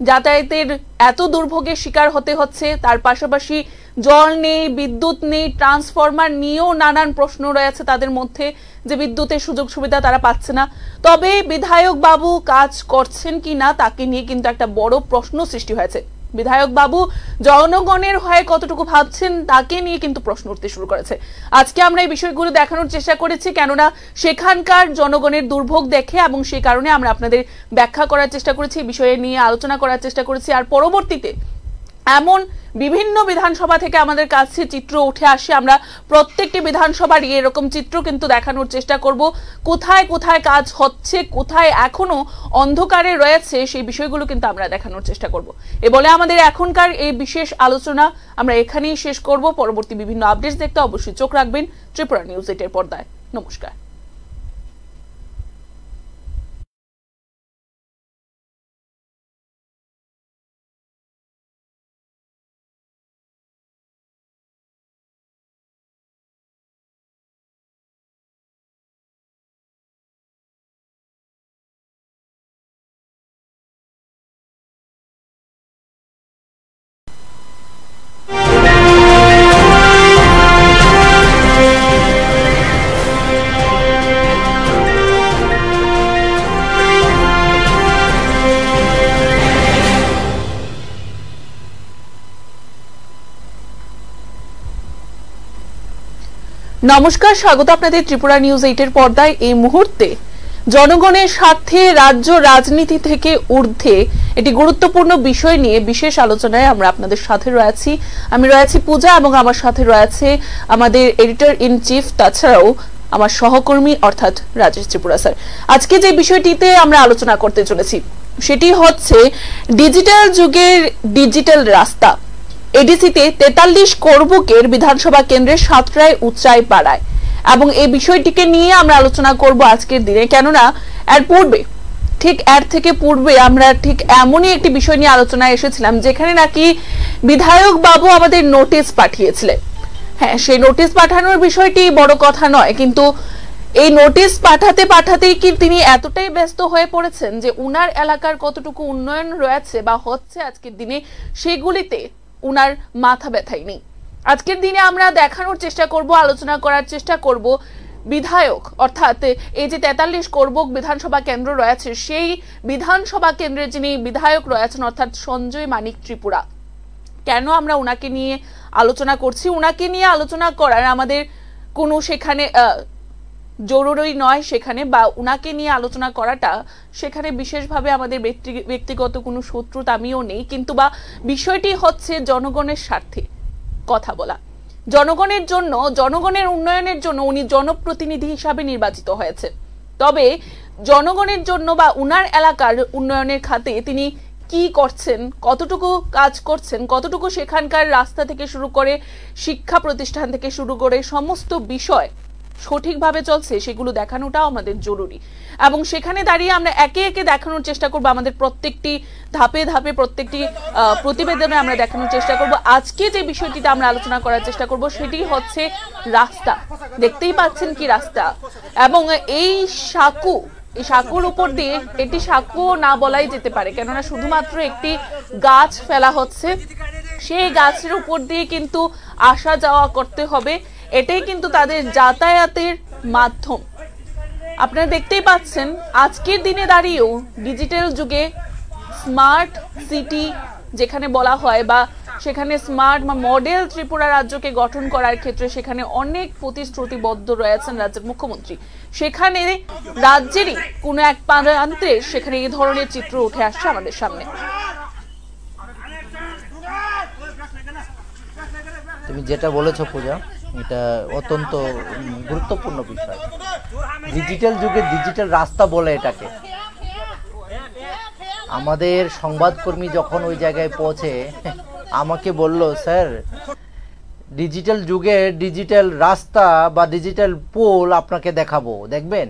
যাতায়াতের এত দুর্ভোগের শিকার হতে হচ্ছে তার পাশাপাশি জল নেই বিদ্যুৎ নেই ট্রান্সফরমার নিয়েও নানান প্রশ্ন রয়েছে তাদের মধ্যে যে বিদ্যুতের সুযোগ সুবিধা তারা পাচ্ছে না তবে বিধায়ক বাবু কাজ করছেন কিনা তাকে নিয়ে কিন্তু একটা বড় প্রশ্ন সৃষ্টি হয়েছে বিধায়ক বাবু জনগণের হয়ে কতটুকু ভাবছেন তাকে নিয়ে কিন্তু প্রশ্ন উঠতে শুরু করেছে আজকে আমরা এই বিষয়গুলো দেখানোর চেষ্টা করেছি কেননা সেখানকার জনগণের দুর্ভোগ দেখে এবং সেই কারণে আমরা আপনাদের ব্যাখ্যা করার চেষ্টা করেছি বিষয় নিয়ে আলোচনা করার চেষ্টা করেছি আর পরবর্তীতে এমন বিভিন্ন বিধানসভা থেকে আমাদের কাছে চিত্র উঠে আসে আমরা প্রত্যেকটি বিধানসভার এরকম চিত্র কিন্তু দেখানোর চেষ্টা করব কোথায় কোথায় কাজ হচ্ছে কোথায় এখনো অন্ধকারে রয়েছে সেই বিষয়গুলো কিন্তু আমরা দেখানোর চেষ্টা করব এ বলে আমাদের এখনকার এই বিশেষ আলোচনা আমরা এখানেই শেষ করব পরবর্তী বিভিন্ন আপডেটস দেখতে অবশ্যই চোখ রাখবেন ত্রিপুরা নিউজ 8 এর পর্দায় নমস্কার নমস্কার স্বাগত আপনাদের ত্রিপুরা নিউজ 8 এর পর্দায় এই মুহূর্তে জনগণের স্বার্থে রাজ্য রাজনীতি থেকে ঊর্ধ্বে এটি গুরুত্বপূর্ণ বিষয় নিয়ে বিশেষ আলোচনায় আমরা আপনাদের সাথে রয়েছি আমি রয়েছি পূজা এবং আমার সাথে রয়েছে আমাদের এডিটর ইন চিফ তাছাড়াও আমার সহকর্মী অর্থাৎ রাজেশ ত্রিপুরা স্যার আজকে যে বিষয়টিতে আমরা আলোচনা করতে চলেছি সেটি হচ্ছে ডিজিটাল যুগের ডিজিটাল রাস্তা এডিসিতে 43 করবুকের বিধানসভা কেন্দ্রের সাতরায় উচ্চাই পাড়ায় এবং এই বিষয়টিকে নিয়ে আমরা আলোচনা করব আজকের দিনে কেননা এর পূর্বে ঠিক এর থেকে পূর্বে আমরা ঠিক এমনই একটি বিষয় নিয়ে আলোচনায় এসেছিলাম যেখানে নাকি বিধায়ক বাবু আমাদের নোটিশ পাঠিয়েছিলেন হ্যাঁ সেই নোটিশ পাঠানোর বিষয়টি বড় কথা নয় কিন্তু এই নোটিশ পাঠাতেই কি তিনি এতটাই ব্যস্ত হয়ে পড়েছেন যে উনার এলাকার কতটুকু উন্নয়ন রয়েছে বা হচ্ছে আজকের দিনে সেগুলিতে উনার মাথা ব্যথাই নেই আজকের দিনে আমরা দেখানোর চেষ্টা করব আলোচনা করার চেষ্টা করব বিধায়ক অর্থাৎ এই যে 43 করবুক বিধানসভা কেন্দ্র রয়েছে সেই বিধানসভা কেন্দ্রের যিনি বিধায়ক রয়েছেন অর্থাৎ সঞ্জয় মানিক ত্রিপুরা কেন আমরা উনাকে নিয়ে আলোচনা করছি উনাকে নিয়ে আলোচনা করার আমাদের কোনো সেখানে জরুরি নয় সেখানে বা উনাকে নিয়ে আলোচনা করাটা সেখানে বিশেষভাবে আমাদের ব্যক্তিগত কোনো শত্রুতা আমিও নেই কিন্তু বা বিষয়টি হচ্ছে জনগণের স্বার্থে কথা বলা জনগণের জন্য জনগণের উন্নয়নের জন্য উনি জনপ্রতিনিধি হিসাবে নির্বাচিত হয়েছে তবে জনগণের জন্য বা উনার এলাকার উন্নয়নের খাতে তিনি কি করছেন, কতটুকু কাজ করছেন, কতটুকু সেখানকার রাস্তা থেকে শুরু করে শিক্ষা প্রতিষ্ঠান থেকে শুরু করে সমস্ত বিষয় সঠিকভাবে চলছে, সেগুলো দেখানোটাও আমাদের জরুরি। এবং সেখানে দাঁড়িয়ে আমরা একে একে দেখানোর চেষ্টা করব, আমাদের প্রত্যেকটি ধাপে ধাপে প্রত্যেকটি প্রতিবেদনে আমরা দেখানোর চেষ্টা করব। আজকে যে বিষয়টিতে আমরা আলোচনা করার চেষ্টা করব সেটি হচ্ছে রাস্তা। দেখতেই পাচ্ছেন কি রাস্তা, এবং এই সাঁকুর উপর দিয়ে, এটি সাঁকু না বলাই যেতে পারে, কেননা শুধুমাত্র একটি গাছ ফেলা হচ্ছে, সেই গাছের উপর দিয়ে কিন্তু আসা যাওয়া করতে হবে, এটাই কিন্তু তাদের যাতায়াতের মাধ্যম। আপনারা দেখতেই পাচ্ছেন আজকের দিনে দাঁড়িয়েও ডিজিটাল যুগে স্মার্ট সিটি যেখানে বলা হয়, বা সেখানে স্মার্ট বা মডেল ত্রিপুরা রাজ্যকে গঠন করার ক্ষেত্রে সেখানে অনেক প্রতিশ্রুতিবদ্ধ রয়েছেন রাজ্যের মুখ্যমন্ত্রী। সেখানে রাজ্যেরই কোনো এক প্রান্তে সেখানে এই ধরনের চিত্র উঠে আসছে আমাদের সামনে। তুমি যেটা বলেছো পূজা, এটা অত্যন্ত গুরুত্বপূর্ণ বিষয়। ডিজিটাল যুগে ডিজিটাল রাস্তা বলে এটাকে। আমাদের সংবাদকর্মী যখন ওই জায়গায় পৌঁছে আমাকে বলল, স্যার ডিজিটাল যুগে ডিজিটাল রাস্তা বা ডিজিটাল পোল আপনাকে দেখাবো, দেখবেন।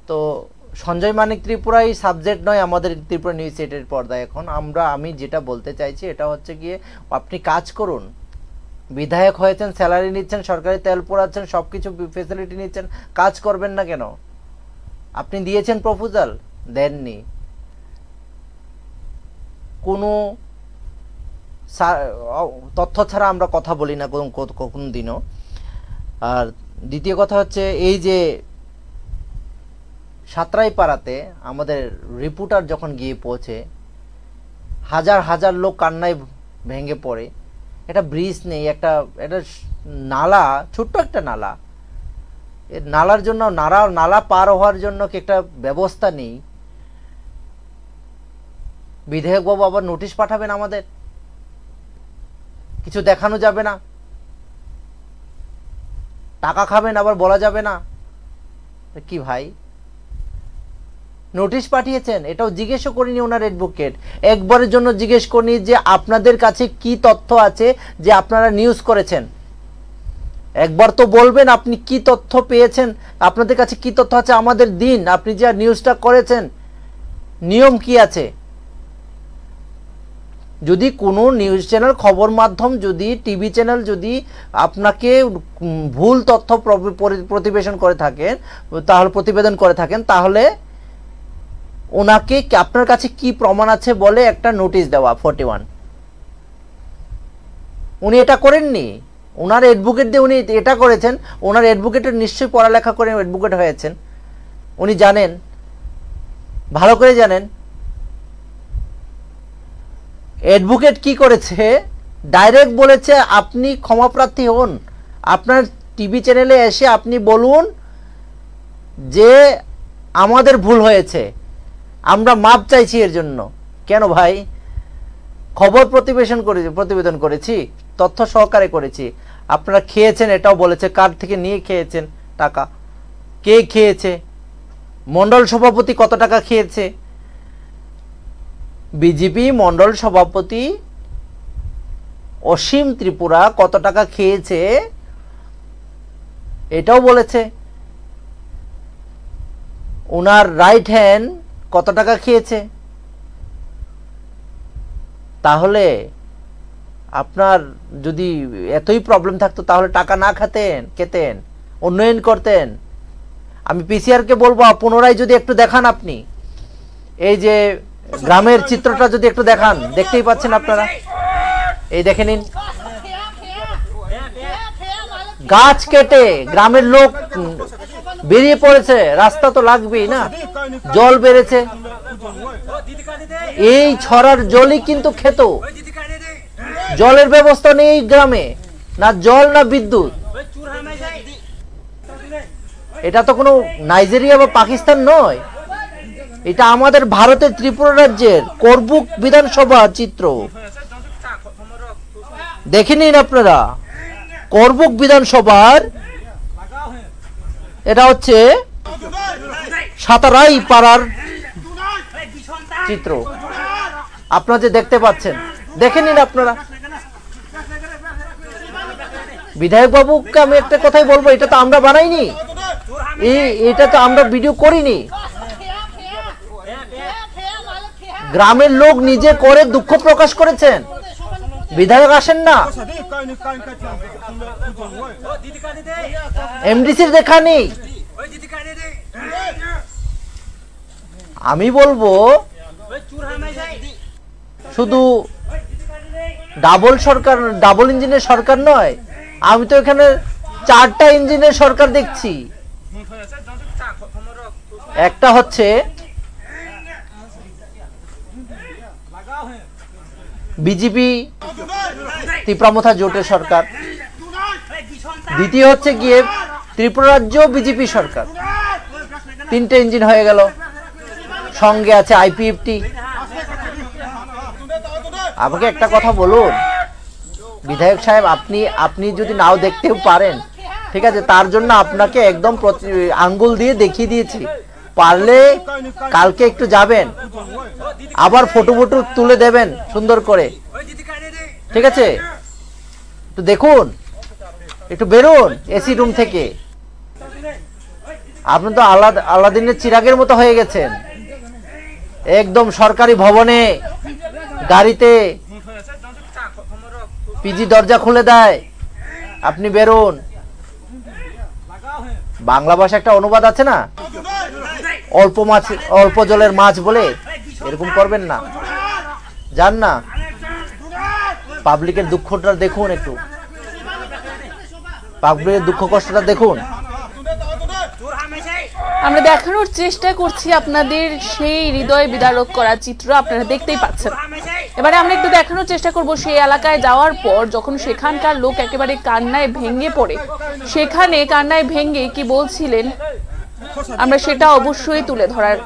তো সঞ্জয় মানিক ত্রিপুরাই সাবজেক্ট নয় আমাদের ত্রিপুরা নিউজ এইটের পর্দায় এখন। আমি যেটা বলতে চাইছি এটা হচ্ছে গিয়ে, আপনি কাজ করুন। বিধায়ক হয়েছেন, স্যালারি নিচ্ছেন, সরকারি তেল পোড়াচ্ছেন, সব কিছু ফেসিলিটি নিচ্ছেন, কাজ করবেন না কেন? আপনি দিয়েছেন প্রপোজাল, দেননি। কোনো তথ্য ছাড়া আমরা কথা বলি না কোন দিনও। আর দ্বিতীয় কথা হচ্ছে, এই যে সাঁতরাইপাড়াতে আমাদের রিপোর্টার যখন গিয়ে পৌঁছে, হাজার হাজার লোক কান্নায় ভেঙে পড়ে। একটা ব্রিজ নেই, এটা নালা, ছোট্ট একটা নালা, এর নালার জন্য নালা পার হওয়ার জন্য কি একটা ব্যবস্থা নেই? বিধায়ক বাবু আবার নোটিশ পাঠাবেন আমাদের, কিছু দেখানো যাবে না, টাকা খাবেন আবার বলা যাবে না। কি ভাই, নোটিশ পাঠিয়েছেন, এটাও জিজ্ঞেসও করিনি ওনার অ্যাডভোকেট, একবারের জন্য জিজ্ঞেস করিনি যে আপনাদের কাছে কি তথ্য আছে যে আপনারা নিউজ করেছেন। একবার তো বলবেন আপনি কি তথ্য পেয়েছেন, আপনাদের কাছে কি তথ্য আছে আমাদের দিন, আপনি যে নিউজটা করেছেন নিয়ম কি আছে। যদি কোনো নিউজ চ্যানেল, খবর মাধ্যম, যদি টিভি চ্যানেল যদি আপনাকে ভুল তথ্য প্রতিবেদন করে থাকেন, তাহলে ওনাকে আপনার কাছে কি প্রমাণ আছে বলে একটা নোটিশ দেওয়া 41। উনি এটা করেননি, ওনার অ্যাডভোকেট দিয়ে উনি এটা করেছেন। ওনার অ্যাডভোকেটের নিশ্চয়ই পড়ালেখা করে অ্যাডভোকেট হয়েছেন, উনি জানেন, ভালো করে জানেন। অ্যাডভোকেট কি করেছে, ডাইরেক্ট বলেছে আপনি ক্ষমাপ্রার্থী হন, আপনার টিভি চ্যানেলে এসে আপনি বলুন যে আমাদের ভুল হয়েছে, আমরা মাপ চাইছি এর জন্য। কেন ভাই, খবর প্রতিবেদন করেছি, তথ্য সহকারে করেছি। আপনারা খেয়েছেন এটাও বলেছে, কার থেকে নিয়ে খেয়েছেন টাকা, কে খেয়েছে, মন্ডল সভাপতি কত টাকা খেয়েছে, বিজেপি মন্ডল সভাপতি অসীম ত্রিপুরা কত টাকা খেয়েছে এটাও বলেছে। ওনার রাইট হ্যান্ড কত টাকা খেয়েছে। তাহলে আপনার যদি এতই প্রবলেম থাকতো তাহলে টাকা না খেতেন, উন্নয়ন করতেন। আমি পিসিআরকে বলবো পুনরায় যদি একটু দেখান, আপনি এই যে গ্রামের চিত্রটা যদি একটু দেখান, দেখতেই পাচ্ছেন আপনারা, এই দেখে নিন, গাছ কেটে গ্রামের লোক বেরিয়ে পড়েছে, রাস্তা তো লাগবেই না, জল বেড়েছে, এই ছড়ার জলই কিন্তু খেত, জলের ব্যবস্থা নেই গ্রামে, না জল না বিদ্যুৎ। এটা তো কোনো নাইজেরিয়া বা পাকিস্তান নয়, এটা আমাদের ভারতের ত্রিপুরা রাজ্যের করবুক বিধানসভা চিত্র। দেখে নিন আপনারা, করবুক বিধানসভার এটা হচ্ছে সাতারাই পাড়ার চিত্র আপনারা যে দেখতে পাচ্ছেন, দেখে নিন আপনারা। বিধায়ক বাবুকে আমি একটা কথাই বলবো, এটা তো আমরা বানাইনি, এটা তো আমরা ভিডিও করিনি, গ্রামের লোক নিজে করে দুঃখ প্রকাশ করেছেন। বিধায়ক আসেন না, এমডিসির দেখা নেই। আমি বলবো শুধু ডাবল সরকার, ডাবল ইঞ্জিনের সরকার নয়, আমি তো এখানে 4টা ইঞ্জিনের সরকার দেখছি। একটা হচ্ছে বিজেপি ত্রিপুরা জোটের সরকার, দ্বিতীয় হচ্ছে গিয়ে ত্রিপুরা রাজ্য বিজেপি সরকার। 3টে ইঞ্জিন হয়ে গেল, সঙ্গে আছে আইপিএফটি। আমাকে একটা কথা বলুন বিধায়ক সাহেব, আপনি যদি নাও দেখতেও পারেন, ঠিক আছে, তার জন্য আপনাকে একদম আঙ্গুল দিয়ে দেখিয়ে দিয়েছি। পারলে কালকে একটু যাবেন, আবার ফটো তুলে দেবেন সুন্দর করে, ঠিক আছে? তো দেখুন, একটু বেরোন এসি রুম থেকে। আপনি তো আলাদিনের চিরাগের মতো হয়ে গেছেন, একদম সরকারি ভবনে গাড়িতে পিজি দরজা খুলে দেয়, আপনি বেরোন। বাংলা ভাষা একটা অনুবাদ আছে না, অল্প জলের মাছ বলে, এরকম করবেন না, যান না। পাবলিকের দুঃখটা দেখুন, একটু পাবলিকের দুঃখ কষ্টটা দেখুন। আমরা দেখানোর চেষ্টা করছি আপনাদের সেই হৃদয় বিদারক করা চিত্র, আপনারা দেখতেই পাচ্ছেন। এবারে আমরা একটু দেখানোর চেষ্টা করব সেই এলাকায় যাওয়ার পর যখন সেখানকার লোক একেবারে কান্নায় ভেঙে পড়ে, সেখানে কান্নায় ভেঙে কি বলছিলেন আমরা সেটা অবশ্যই তুলে ধরার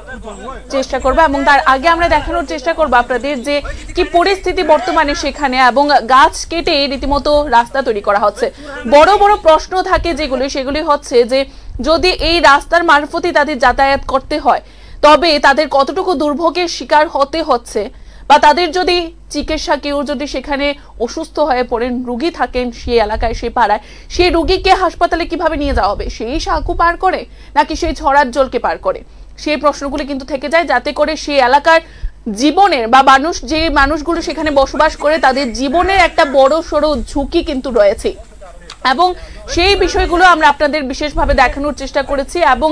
চেষ্টা করব। এবং তার আগে আমরা দেখানোর চেষ্টা করব আপনাদের যে কি পরিস্থিতি বর্তমানে সেখানে, এবং গাছ কেটে রীতিমতো রাস্তা তৈরি করা হচ্ছে। বড় বড় প্রশ্ন থাকে যেগুলি, সেগুলি হচ্ছে যে যদি এই রাস্তার মারফতে তাদের যাতায়াত করতে হয় তবে তাদের কতটুকু দুর্ভোগের শিকার হতে হচ্ছে, বা তাদের যদি চিকিৎসা, কেউ যদি সেখানে অসুস্থ হয়ে পড়েন, রুগী থাকেন সেই এলাকায়, সেই পাড়ায়, সেই রুগীকে হাসপাতালে কিভাবে নিয়ে যাওয়া হবে, সেই সাঁকু পার করে নাকি সেই ছড়ার জলকে পার করে, সেই প্রশ্নগুলি কিন্তু থেকে যায়, যাতে করে সেই এলাকার জীবনের বা যে মানুষগুলো সেখানে বসবাস করে তাদের জীবনের একটা বড় সড়ো ঝুঁকি কিন্তু রয়েছে। এবং সেই বিষয়গুলো আমরা আপনাদের বিশেষভাবে দেখানোর চেষ্টা করেছি। এবং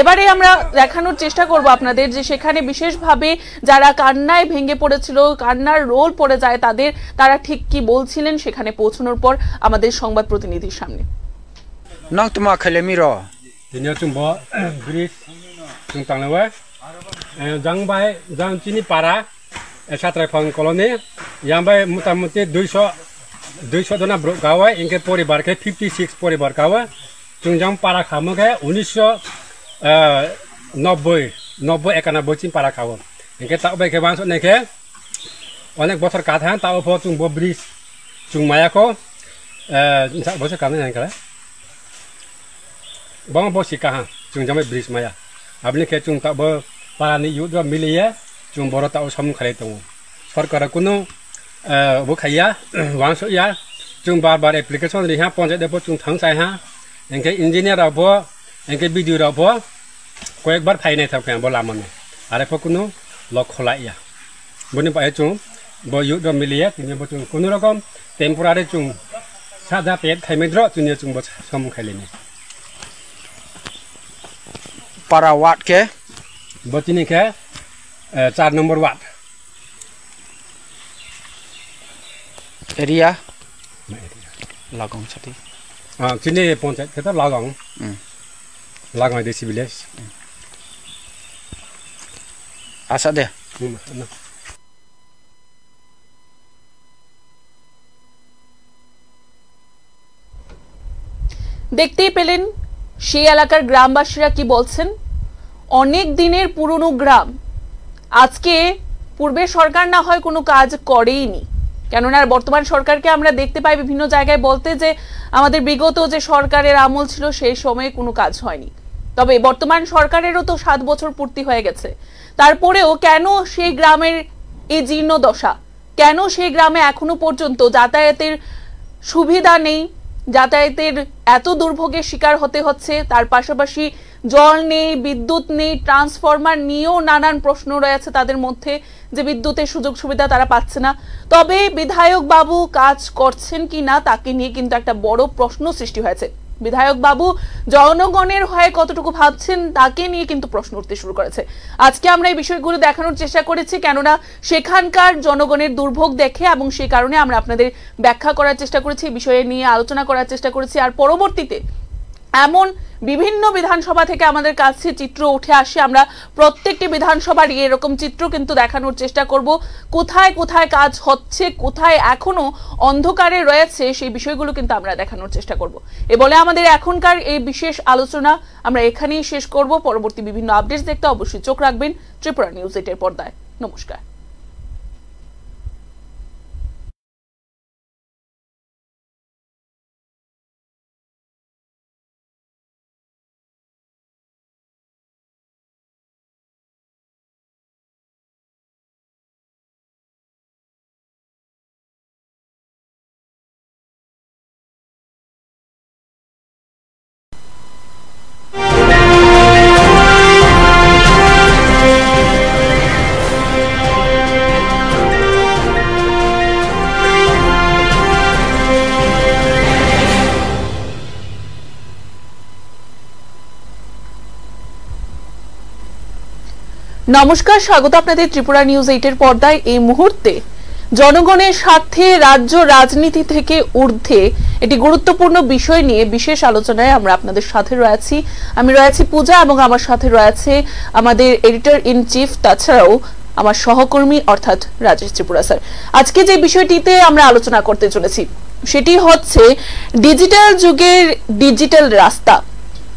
এবারে আমরা দেখানোর চেষ্টা করব আপনাদের যে সেখানে বিশেষভাবে যারা কান্নায় ভেঙে পড়েছিল, কান্নার রোল পড়ে যায় তারা ঠিক কি বলছিলেন সেখানে পৌঁছানোর পর আমাদের সংবাদ প্রতিনিধির সামনে। নং তোমা খাইলেমির দিনে চুম্ব ব্রিজ চুং তাংলেওয়া জাংবাই জাং চিনি পাড়া সাতরাইফাং কলোনি ইয়াংবাই মোটামুটি 200 जना गावा इनके परिवार के 56 परिवार गावा चुंजाम पारा खामो के 1990 चिन पारा खाओ इनके ताऊ के बांस ने के अनेक बছর काथा ताऊ फो चुंब ब्रिज चुंग माया को बছর काने नहीं करे बंग बसी कहा चुंजाम ब्रिज माया आपने के चुंग ताऊ पारा नि युद्ध मिलिए चुंग बरो ताऊ सम खरे तो सरकार कुनो वो खाया वांग सो या चुंग बार एप्लीकेशन रिहा पंचायत देबो चुंग थांग साइ हा इनके इंजीनियर राबो इनके वीडियो राबो कয়েক বার फाइनाय थाके बोला मने आरे फकुनो लक खलाया बनि पाए चुंग बो युद्ध मिलिए तिनि बो चुंग कुनो रकम टेम्पोरारी चुंग सादा पेट खाइमेद्र चुनि चुंग बो सम खाइलेनि para wat ke बतिनि के 4 नंबर वाट area lagong sati sini panchayat kita lagong lagong desi village asa de দেখতেই পেলেন সেই এলাকার গ্রামবাসীরা কি বলছেন। অনেক দিনের পুরনো গ্রাম, আজকে পূর্বে সরকার না হয় কোনো কাজ করেইনি, কেননা বর্তমান সরকারকে আমরা দেখতে পাই বিভিন্ন জায়গায় বলতে যে আমাদের বিগত যে সরকারের আমল ছিল সেই সময়ে কোনো কাজ হয়নি। তবে বর্তমান সরকারেরও তো 7 বছর পূর্তি হয়ে গেছে, তারপরেও কেন সেই গ্রামের এই জীর্ণ দশা, কেন সেই গ্রামে এখনো পর্যন্ত যাতায়াতের সুবিধা নেই, যাতায়াতের এত দুর্ভোগের শিকার হতে হচ্ছে, তার পাশাপাশি জল নেই, বিদ্যুৎ নেই, ট্রান্সফরমার নিয়েও নানান প্রশ্ন রয়েছে তাদের মধ্যে যে বিদ্যুতের সুযোগ সুবিধা তারা পাচ্ছে না। তবে বিধায়ক বাবু কাজ করছেন কি না তাকে নিয়ে কিন্তু একটা বড় প্রশ্ন সৃষ্টি হয়েছে। বিধায়ক বাবু জনগণের হয়ে কতটুকু ভাবছেন তাকে নিয়ে কিন্তু প্রশ্ন উঠতে শুরু করেছে। আজকে আমরা এই বিষয়গুলো দেখানোর চেষ্টা করেছি, কেননা সেখানকার জনগণের দুর্ভোগ দেখে এবং সেই কারণে আমরা আপনাদের ব্যাখ্যা করার চেষ্টা করেছি, বিষয়ে নিয়ে আলোচনা করার চেষ্টা করেছি। আর পরবর্তীতে এমন বিভিন্ন বিধানসভা থেকে আমাদের কাছে চিত্র উঠে আসে, আমরা প্রত্যেকটি বিধানসভার এরকম চিত্র কিন্তু দেখানোর চেষ্টা করব, কোথায় কোথায় কাজ হচ্ছে, কোথায় এখনো অন্ধকারে রয়েছে, সেই বিষয়গুলো কিন্তু আমরা দেখানোর চেষ্টা করব। এ বলে আমাদের এখনকার এই বিশেষ আলোচনা আমরা এখানেই শেষ করব। পরবর্তী বিভিন্ন আপডেটস দেখতে অবশ্যই চোখ রাখবেন ত্রিপুরা নিউজ 8 এর পর্দায়। নমস্কার। নমস্কার, স্বাগত আপনাদের ত্রিপুরা নিউজ 8 এর পর্দায়। এই মুহূর্তে জনগণের স্বার্থে রাজ্য রাজনীতি থেকে ঊর্ধ্বে একটি গুরুত্বপূর্ণ বিষয় নিয়ে বিশেষ আলোচনায় আমরা আপনাদের সাথে রয়েছি। আমি রয়েছি পূজা এবং আমার সাথে রয়েছে আমাদের এডিটর ইন চিফ, তাছাড়াও আমার সহকর্মী অর্থাৎ রাজেশ ত্রিপুরা স্যার। আজকে যে বিষয়টিতে আমরা আলোচনা করতে চলেছি সেটি হচ্ছে ডিজিটাল যুগের ডিজিটাল রাস্তা।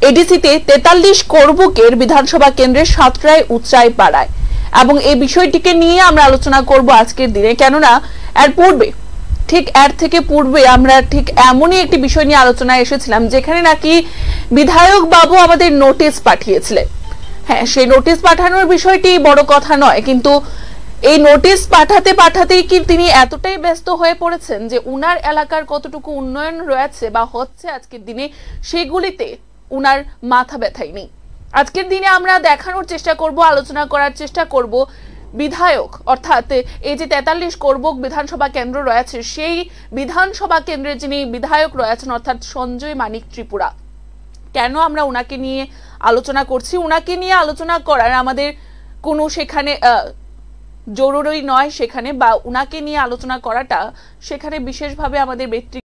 এডিসিতে 43 করবুকের বিধানসভা কেন্দ্রের সাতরায় উচ্চাই পাড়ায়, এবং এই বিষয়টিকে নিয়ে আমরা আলোচনা করব আজকের দিনে, কেননা এর পূর্বে এর থেকে পূর্বে আমরা ঠিক এমনই একটি বিষয় নিয়ে আলোচনায় এসেছিলাম যেখানে নাকি বিধায়ক বাবু আমাদের নোটিশ পাঠিয়েছিলেন। হ্যাঁ, সেই নোটিশ পাঠানোর বিষয়টি বড় কথা নয়, কিন্তু এই নোটিশ পাঠাতেই কি তিনি এতটাই ব্যস্ত হয়ে পড়েছেন যে উনার এলাকার কতটুকু উন্নয়ন রয়েছে বা হচ্ছে আজকের দিনে সেগুলিতে উনার মাথা ব্যথাই নেই। আজকের দিনে আমরা দেখানোর চেষ্টা করব, আলোচনা করার চেষ্টা করব বিধায়ক অর্থাৎ এই যে 43 করবুক বিধানসভা কেন্দ্র রয়েছে সেই বিধানসভা কেন্দ্রের যিনি বিধায়ক রয়েছেন অর্থাৎ সঞ্জয় মানিক ত্রিপুরা, কেন আমরা উনাকে নিয়ে আলোচনা করছি। উনাকে নিয়ে আলোচনা করার আমাদের কোনো সেখানে জরুরি নয় সেখানে, বা উনাকে নিয়ে আলোচনা করাটা সেখানে বিশেষভাবে আমাদের ব্যক্তি